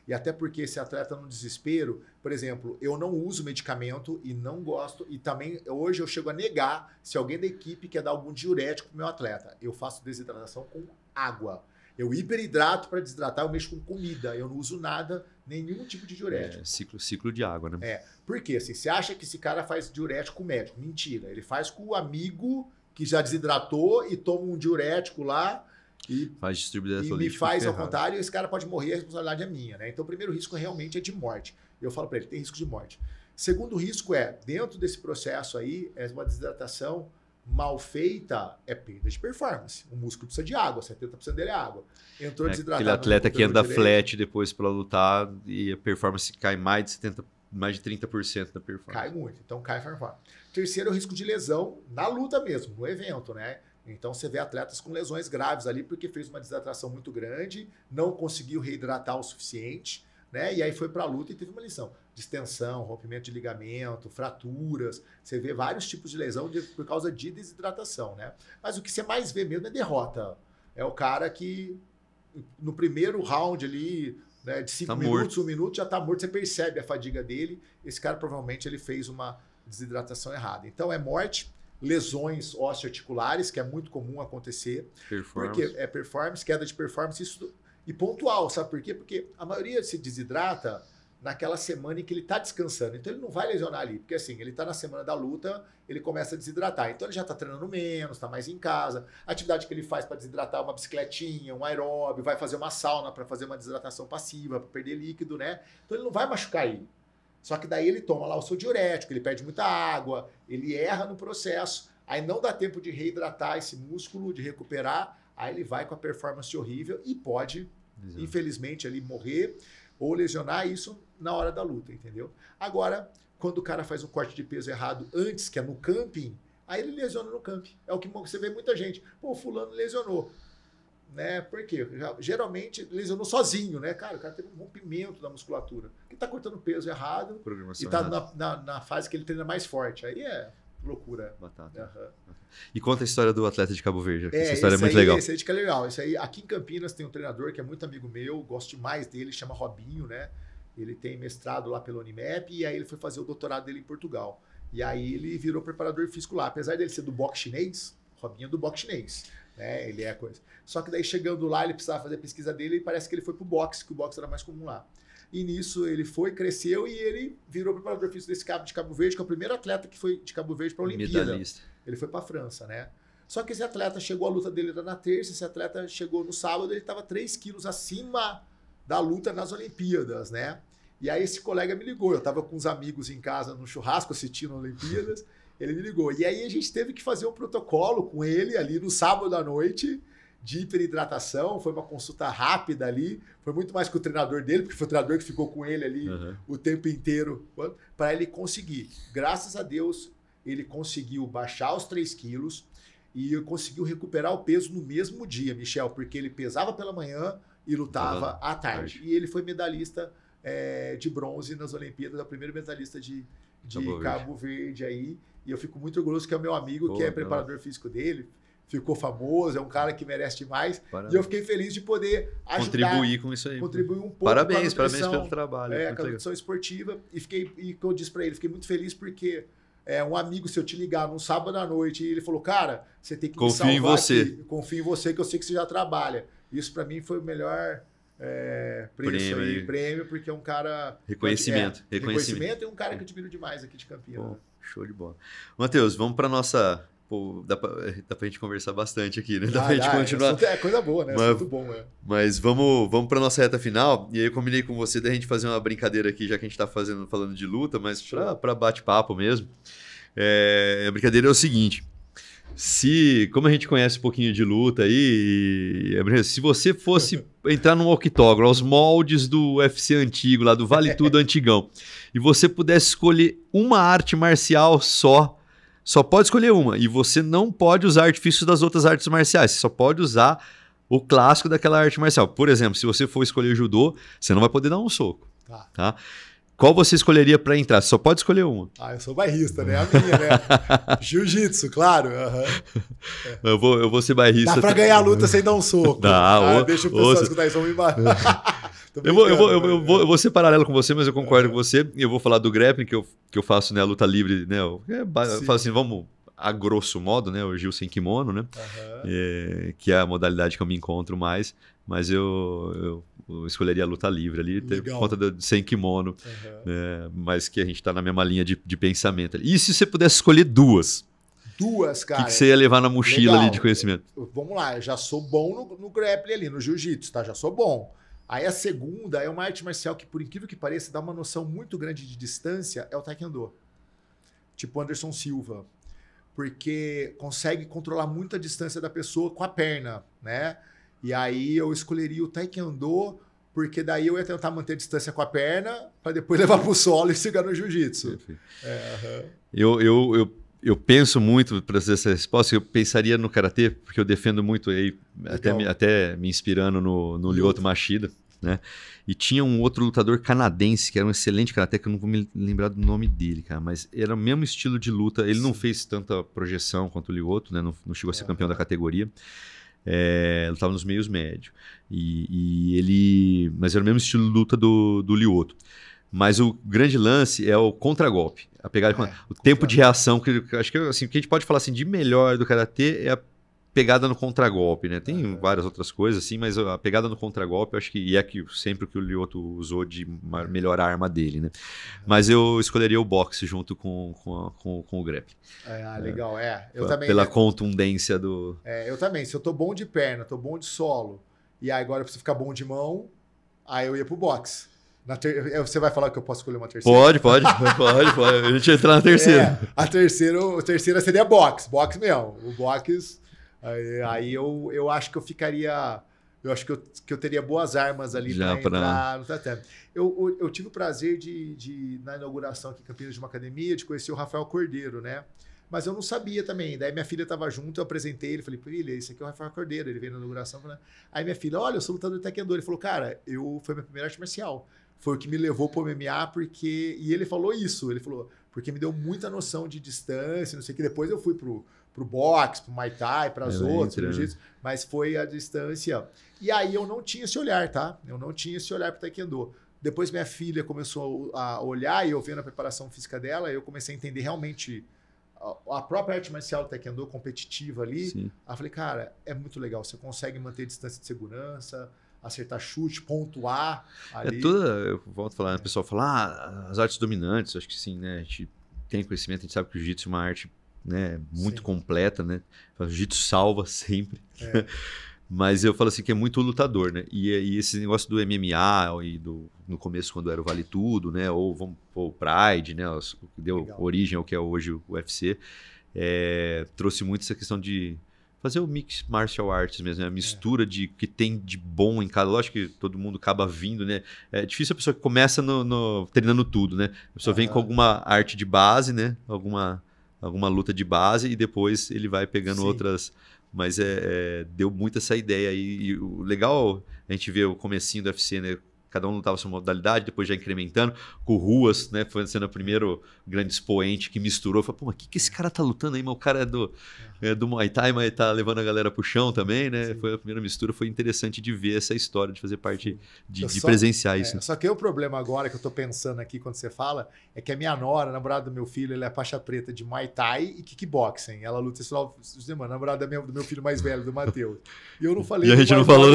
E até porque esse atleta no desespero, por exemplo, eu não uso medicamento e não gosto, e também hoje eu chego a negar se alguém da equipe quer dar algum diurético para o meu atleta. Eu faço desidratação com água. Eu hiperidrato para desidratar, eu mexo com comida, eu não uso nada, nenhum tipo de diurético. Ciclo de água, né? Porque assim, você acha que esse cara faz diurético com o médico? Mentira, ele faz com o amigo que já desidratou e toma um diurético lá e me faz ao contrário, e esse cara pode morrer, a responsabilidade é minha, né? Então o primeiro risco realmente é de morte. Eu falo para ele, tem risco de morte. Segundo risco dentro desse processo aí, é uma desidratação mal feita, é perda de performance. O músculo precisa de água, 70% dele é água. Entrou desidratado. Aquele atleta que anda flat depois para lutar e a performance cai mais de 70%, mais de 30% da performance. Cai muito, então cai a performance. Terceiro é o risco de lesão na luta mesmo, no evento, né? Então você vê atletas com lesões graves ali porque fez uma desidratação muito grande, não conseguiu reidratar o suficiente, né? E aí foi para a luta e teve uma lesão. Distensão, rompimento de ligamento, fraturas. Você vê vários tipos de lesão por causa de desidratação, né? Mas o que você mais vê mesmo é derrota. É o cara que no primeiro round ali, né, de 5 minutos, 1 minuto, já está morto. Você percebe a fadiga dele. Esse cara provavelmente ele fez uma desidratação errada. Então é morte, lesões osteoarticulares, que é muito comum acontecer. Performance. Porque é performance, queda de performance, isso... E pontual, sabe por quê? Porque a maioria se desidrata naquela semana em que ele está descansando. Então ele não vai lesionar ali, porque assim, ele está na semana da luta, ele começa a desidratar. Então ele já está treinando menos, está mais em casa. A atividade que ele faz para desidratar é uma bicicletinha, um aeróbio, vai fazer uma sauna para fazer uma desidratação passiva, para perder líquido, né? Então ele não vai machucar aí. Só que daí ele toma lá o seu diurético, ele perde muita água, ele erra no processo, aí não dá tempo de reidratar esse músculo, de recuperar, aí ele vai com a performance horrível e pode, infelizmente, ali morrer. ou lesionar isso na hora da luta, entendeu? Agora, quando o cara faz um corte de peso errado antes, que é no camping, aí ele lesiona no camping. É o que você vê muita gente. Pô, fulano lesionou. Né? Por quê? Geralmente lesionou sozinho, né? Cara, o cara teve um rompimento da musculatura. Que tá cortando peso errado e tá na fase que ele treina mais forte. Aí é loucura. Batata. Uhum. E conta a história do atleta de Cabo Verde. Essa história é muito legal. Esse aí que é legal. Esse aí, aqui em Campinas tem um treinador que é muito amigo meu, gosto demais dele, chama Robinho, né? Ele tem mestrado lá pela Unimap e aí ele foi fazer o doutorado dele em Portugal. E aí ele virou preparador físico lá. Apesar dele ser do boxe chinês, Robinho é do boxe chinês. Né? Ele é a coisa. Só que daí chegando lá, ele precisava fazer a pesquisa dele e parece que ele foi pro boxe, que o boxe era mais comum lá. E nisso ele foi, cresceu e ele virou preparador físico desse de Cabo Verde, que é o primeiro atleta que foi de Cabo Verde para a Olimpíada. Medalhista. Ele foi para a França, né? Só que esse atleta chegou, a luta dele era na terça, esse atleta chegou no sábado, ele estava 3 quilos acima da luta nas Olimpíadas, né? E aí esse colega me ligou, eu estava com uns amigos em casa no churrasco assistindo Olimpíadas, ele me ligou. E aí a gente teve que fazer um protocolo com ele ali no sábado à noite de hiperidratação, foi uma consulta rápida ali, foi muito mais que o treinador dele, porque foi o treinador que ficou com ele ali o tempo inteiro, para ele conseguir. Graças a Deus, ele conseguiu baixar os 3 quilos e conseguiu recuperar o peso no mesmo dia, Michel, porque ele pesava pela manhã e lutava à tarde. E ele foi medalhista de bronze nas Olimpíadas, é o primeiro medalhista de Cabo Verde aí, e eu fico muito orgulhoso que é o meu amigo, que é preparador físico dele, ficou famoso, é um cara que merece demais. Parabéns. E eu fiquei feliz de poder ajudar, contribuir com isso aí. Contribuir um pouco. Parabéns pelo trabalho. Com a nutrição esportiva. E que eu disse para ele, fiquei muito feliz porque um amigo, se eu te ligar num sábado à noite, e ele falou, cara, você tem que me salvar em você. Aqui. Confio em você, que eu sei que você já trabalha. Isso para mim foi o melhor prêmio, porque é um cara... Reconhecimento e um cara que eu admiro demais aqui de Campinas. Pô, show de bola. Matheus, vamos para nossa... Pô, dá pra gente conversar bastante aqui, né? Dá pra gente continuar. É coisa boa, né? Muito bom, Mas vamos pra nossa reta final. E aí eu combinei com você da gente fazer uma brincadeira aqui, já que a gente tá falando de luta, mas pra bate-papo mesmo. A brincadeira é o seguinte. Como a gente conhece um pouquinho de luta aí, se você fosse entrar num octógono, aos moldes do UFC antigo, lá do Vale Tudo antigão, e você pudesse escolher uma arte marcial só pode escolher uma. E você não pode usar artifícios das outras artes marciais. Você só pode usar o clássico daquela arte marcial. Por exemplo, se você for escolher judô, você não vai poder dar um soco. Tá? Qual você escolheria para entrar? Você só pode escolher uma. Eu sou bairrista, né? A minha, né? Jiu-jitsu, claro. Eu vou ser bairrista. Dá para ganhar a luta sem dar um soco. Deixa o pessoal escutar isso, vamos embora. Eu vou ser paralelo com você, mas eu concordo com você. E eu vou falar do grappling, que eu faço, né, a luta livre, né? Eu falo assim, vamos a grosso modo, né? O Gil sem kimono, né? Que é a modalidade que eu me encontro mais. Mas eu escolheria a luta livre ali, por conta de sem kimono. Né, mas que a gente está na mesma linha de pensamento. E se você pudesse escolher duas? Cara. O que você ia levar na mochila ali de conhecimento? Vamos lá, eu já sou bom no grappling ali, no jiu-jitsu, tá? Já sou bom. Aí a segunda é uma arte marcial que, por incrível que pareça, dá uma noção muito grande de distância, é o taekwondo. Tipo Anderson Silva. Porque consegue controlar muito a distância da pessoa com a perna, né? E aí eu escolheria o taekwondo, porque daí eu ia tentar manter a distância com a perna, para depois levar pro solo e chegar no jiu-jitsu. Eu penso muito para fazer essa resposta, eu pensaria no karatê, porque eu defendo muito aí, até me inspirando no Lyoto Machida, né? E tinha um outro lutador canadense que era um excelente karatê, que eu não vou me lembrar do nome dele, cara, mas era o mesmo estilo de luta. Ele não fez tanta projeção quanto o Lyoto, né? Não chegou a ser campeão da categoria. Lutava nos meios médios. Mas era o mesmo estilo de luta do Lyoto. Mas o grande lance é o contragolpe. A pegada, o tempo de reação, que acho que assim, o que a gente pode falar assim, de melhor do karatê é a pegada no contragolpe, né? Tem várias outras coisas, assim, mas a pegada no contragolpe, eu acho que sempre que o Lyoto usou de melhorar a arma dele, né? Mas eu escolheria o boxe junto com o grappling. Legal, Eu também, pela contundência do... eu também. Se eu tô bom de perna, tô bom de solo, e aí agora eu preciso ficar bom de mão, aí eu ia pro boxe. Você vai falar que eu posso escolher uma terceira? Pode. A gente entrar na terceira. A terceira seria boxe mesmo. O boxe, aí eu acho que eu ficaria eu acho que eu teria boas armas ali para entrar no tatame. Eu tive o prazer na inauguração aqui em Campinas de uma academia, de conhecer o Rafael Cordeiro, né? Mas eu não sabia também. Daí minha filha estava junto, eu apresentei ele, falei, filha, esse aqui é o Rafael Cordeiro. Ele veio na inauguração. Falando... Aí minha filha, olha, eu sou lutador de taekwondo. Ele falou, cara, foi minha primeira arte marcial. Foi o que me levou pro MMA, porque... E ele falou isso, ele falou, porque me deu muita noção de distância, não sei o que. Depois eu fui pro boxe, pro Muay Thai, para as outras, mas foi a distância. E aí eu não tinha esse olhar, tá? Eu não tinha esse olhar pro taekwondo. Depois minha filha começou a olhar e eu vendo a preparação física dela, eu comecei a entender realmente... A própria arte marcial do taekwondo competitiva ali, aí eu falei, cara, é muito legal. Você consegue manter distância de segurança, acertar chute, pontuar ali. Eu volto a falar, o pessoal fala, as artes dominantes, acho que sim, né? A gente tem conhecimento, a gente sabe que o jiu-jitsu é uma arte, né, muito completa, né? O jiu-jitsu salva sempre. Mas eu falo assim que é muito lutador, né? E esse negócio do MMA e no começo, quando era o Vale Tudo, né? Ou vamos pôr o Pride, né? Que deu origem ao que é hoje o UFC, trouxe muito essa questão de fazer o mix martial arts mesmo, né? A mistura de que tem de bom em cada. Lógico que todo mundo acaba vindo, né? É difícil a pessoa que começa treinando tudo, né? A pessoa vem com alguma arte de base, né? Alguma luta de base e depois ele vai pegando outras. Mas deu muito essa ideia aí. E o legal, a gente vê o comecinho do UFC, né? Cada um lutava sua modalidade, depois já incrementando. Com o Ruas, né? Foi sendo o primeiro grande expoente que misturou. Falei, pô, mas o que esse cara tá lutando aí? Mas o cara é do Muay Thai, mas tá levando a galera pro chão também, né? Foi a primeira mistura. Foi interessante de ver essa história, de fazer parte, de presenciar isso. Só que o problema agora que eu tô pensando aqui quando você fala, é que a minha nora, a namorada do meu filho, ela é faixa preta de Muay Thai e kickboxing. Ela luta esse final de semana. A namorada do meu filho mais velho, do Matheus. E eu não falei. E a gente não falou.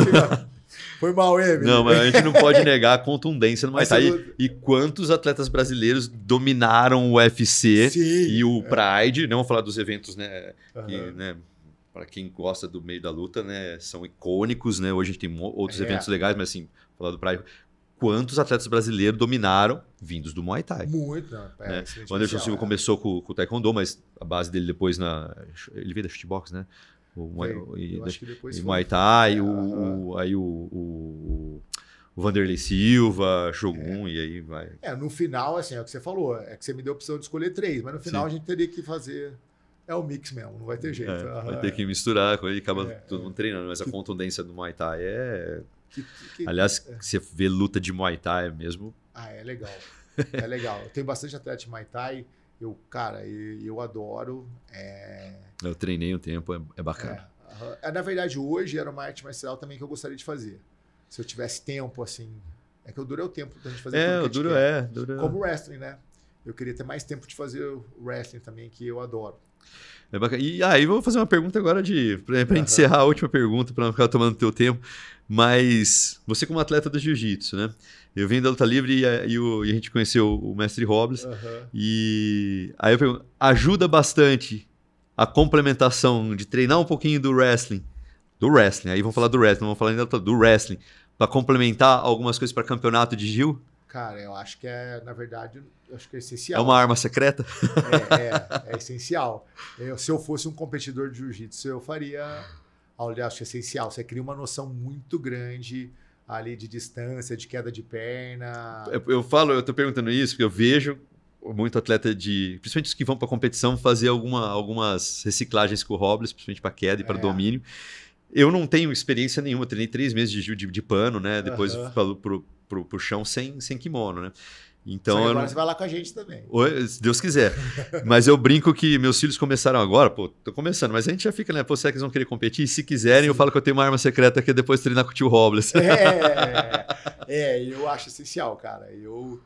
Foi mal, Emily. Não, mas a gente não pode negar a contundência no Muay Thai. E quantos atletas brasileiros dominaram o UFC e o Pride. Não vou falar dos eventos, né? Que, né, para quem gosta do meio da luta, né? São icônicos, né? Hoje a gente tem outros eventos legais, mas assim, falar do Pride. Quantos atletas brasileiros dominaram vindos do Muay Thai? Muito, né? O Anderson Silva começou com o Taekwondo, mas a base dele depois ele veio da shootbox, né? Acho que depois Muay Thai, aí o Vanderlei Silva, Shogun, e aí vai. No final, assim, é o que você falou, é que você me deu a opção de escolher 3, mas no final a gente teria que fazer. É o mix mesmo, não vai ter jeito. Vai ter que misturar, e acaba todo mundo treinando, mas a contundência do Muay Thai Aliás, você vê luta de Muay Thai mesmo. É legal. É legal. Eu tenho bastante atleta de Muay Thai. Eu adoro. Eu treinei um tempo, é bacana. Na verdade, hoje era uma arte marcial também que eu gostaria de fazer. Se eu tivesse tempo, assim. É que o duro é o tempo da gente fazer tudo que a gente quer. Como o wrestling, né? Eu queria ter mais tempo de fazer o wrestling também, que eu adoro. É bacana. E aí, vou fazer uma pergunta agora pra encerrar a última pergunta, pra não ficar tomando teu tempo. Mas você como atleta do jiu-jitsu, né? Eu vim da luta livre e a gente conheceu o mestre Robles. E aí eu pergunto, ajuda bastante a complementação de treinar um pouquinho do wrestling. Aí vamos falar do wrestling, não vamos falar ainda do wrestling. Para complementar algumas coisas para campeonato de Gil? Cara, eu acho que na verdade, é essencial. É uma arma secreta? É essencial. Se eu fosse um competidor de jiu-jitsu, eu faria... Olha, acho que é essencial. Você cria uma noção muito grande ali de distância, de queda de perna. Eu tô perguntando isso porque eu vejo muito atleta principalmente os que vão para competição, fazer algumas reciclagens com o Robles, principalmente para queda e para domínio. Eu não tenho experiência nenhuma, eu treinei 3 meses de pano, né? Depois pro chão sem kimono, né? Então, agora você vai lá com a gente também. Se Deus quiser. Mas eu brinco que meus filhos começaram agora, tô começando, mas a gente já fica, né? Será que eles vão querer competir? E se quiserem, eu falo que eu tenho uma arma secreta que é depois treinar com o tio Robles. Eu acho essencial, cara. Eu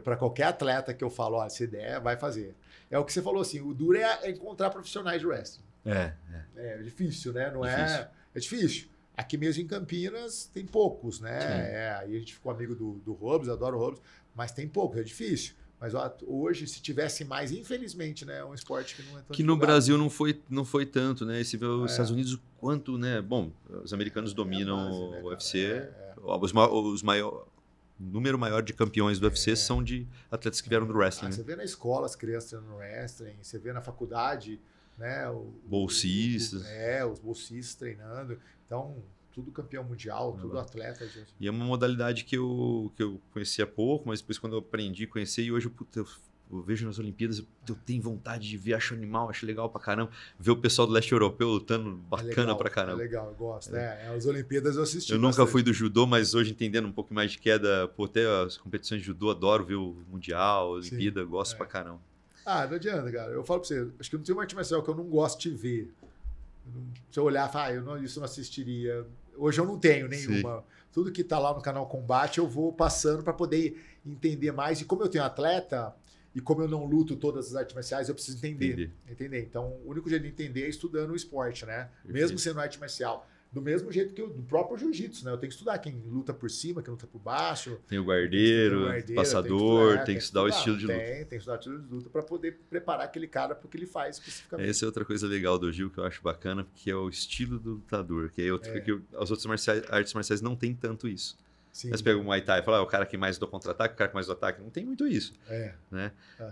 para qualquer atleta que eu falo, olha, se der, vai fazer. É o que você falou assim, o duro é encontrar profissionais de wrestling. É difícil, né? É difícil. Aqui mesmo em Campinas tem poucos, né? Aí a gente ficou amigo do Robles, adoro o Robles, mas tem poucos, é difícil. Mas hoje, se tivesse mais, infelizmente, né? É um esporte que não é tão que no Brasil não foi tanto, né? E se vê os Estados Unidos, o quanto, né? Bom, os americanos dominam o UFC. O número maior de campeões do UFC são de atletas que vieram do wrestling. Você vê na escola as crianças treinando wrestling, você vê na faculdade, né? Bolsistas. Os bolsistas treinando. Então, tudo campeão mundial, tudo atleta. Gente. E é uma modalidade que eu conhecia pouco, mas depois quando eu aprendi a conhecer, e hoje eu vejo nas Olimpíadas, eu tenho vontade de ver, acho animal, acho legal pra caramba. Ver o pessoal do leste europeu lutando, bacana pra caramba. É legal, eu gosto. As Olimpíadas eu assisti. Eu nunca fui do judô, mas hoje entendendo um pouco mais de queda, até as competições de judô, adoro ver o Mundial, a Olimpíada, gosto pra caramba. Não adianta, cara. Eu falo pra você, acho que não tem uma arte marcial que eu não gosto de ver. Se eu olhar e falar, isso eu não assistiria. Hoje eu não tenho nenhuma. Sim. Tudo que tá lá no canal Combate eu vou passando para poder entender mais. E como eu tenho atleta, e como eu não luto todas as artes marciais, eu preciso entender. Então, o único jeito de entender é estudando o esporte, né? Perfeito. Mesmo sendo arte marcial. Do mesmo jeito que do próprio jiu-jitsu, né? Eu tenho que estudar quem luta por cima, quem luta por baixo. Tem o guardeiro, passador, tem que estudar o estilo de luta. Tem que estudar o estilo de luta para poder preparar aquele cara para o que ele faz especificamente. Essa é outra coisa legal do Gil que eu acho bacana, que é o estilo do lutador. Que as outras artes marciais não tem tanto isso. Sim. Você pega o Muay Thai e fala, o cara que mais do contra-ataque, o cara que mais do ataque. Não tem muito isso. Né?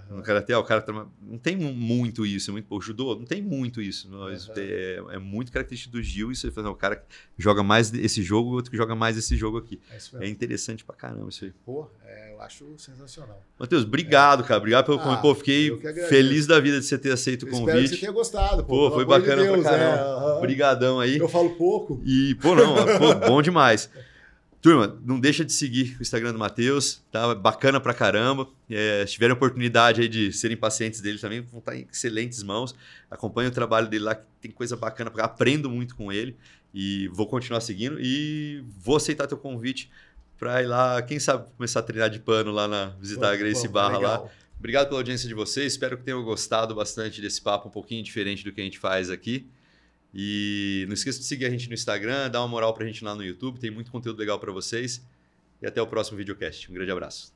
No Karatê, o cara não tem muito isso. O judô não tem muito isso. É muito característico do Gil. Isso é o cara que joga mais esse jogo e o outro que joga mais esse jogo aqui. É interessante pra caramba isso aí. Eu acho sensacional. Matheus, obrigado, cara. Obrigado pelo convite. Fiquei feliz da vida de você ter aceito o convite. Espero que você tenha gostado. Foi bacana pra caramba. Obrigadão aí. Eu falo pouco. E, bom demais. Turma, não deixa de seguir o Instagram do Matheus, tá bacana pra caramba. Se tiverem oportunidade aí de serem pacientes dele também, vão estar em excelentes mãos. Acompanhe o trabalho dele lá, que tem coisa bacana, aprendo muito com ele e vou continuar seguindo. E vou aceitar teu convite para ir lá, quem sabe começar a treinar de pano lá, visitar a Gracie Barra lá. Obrigado pela audiência de vocês, espero que tenham gostado bastante desse papo um pouquinho diferente do que a gente faz aqui. E não esqueça de seguir a gente no Instagram, dar uma moral pra gente lá no YouTube, tem muito conteúdo legal para vocês. E até o próximo videocast. Um grande abraço.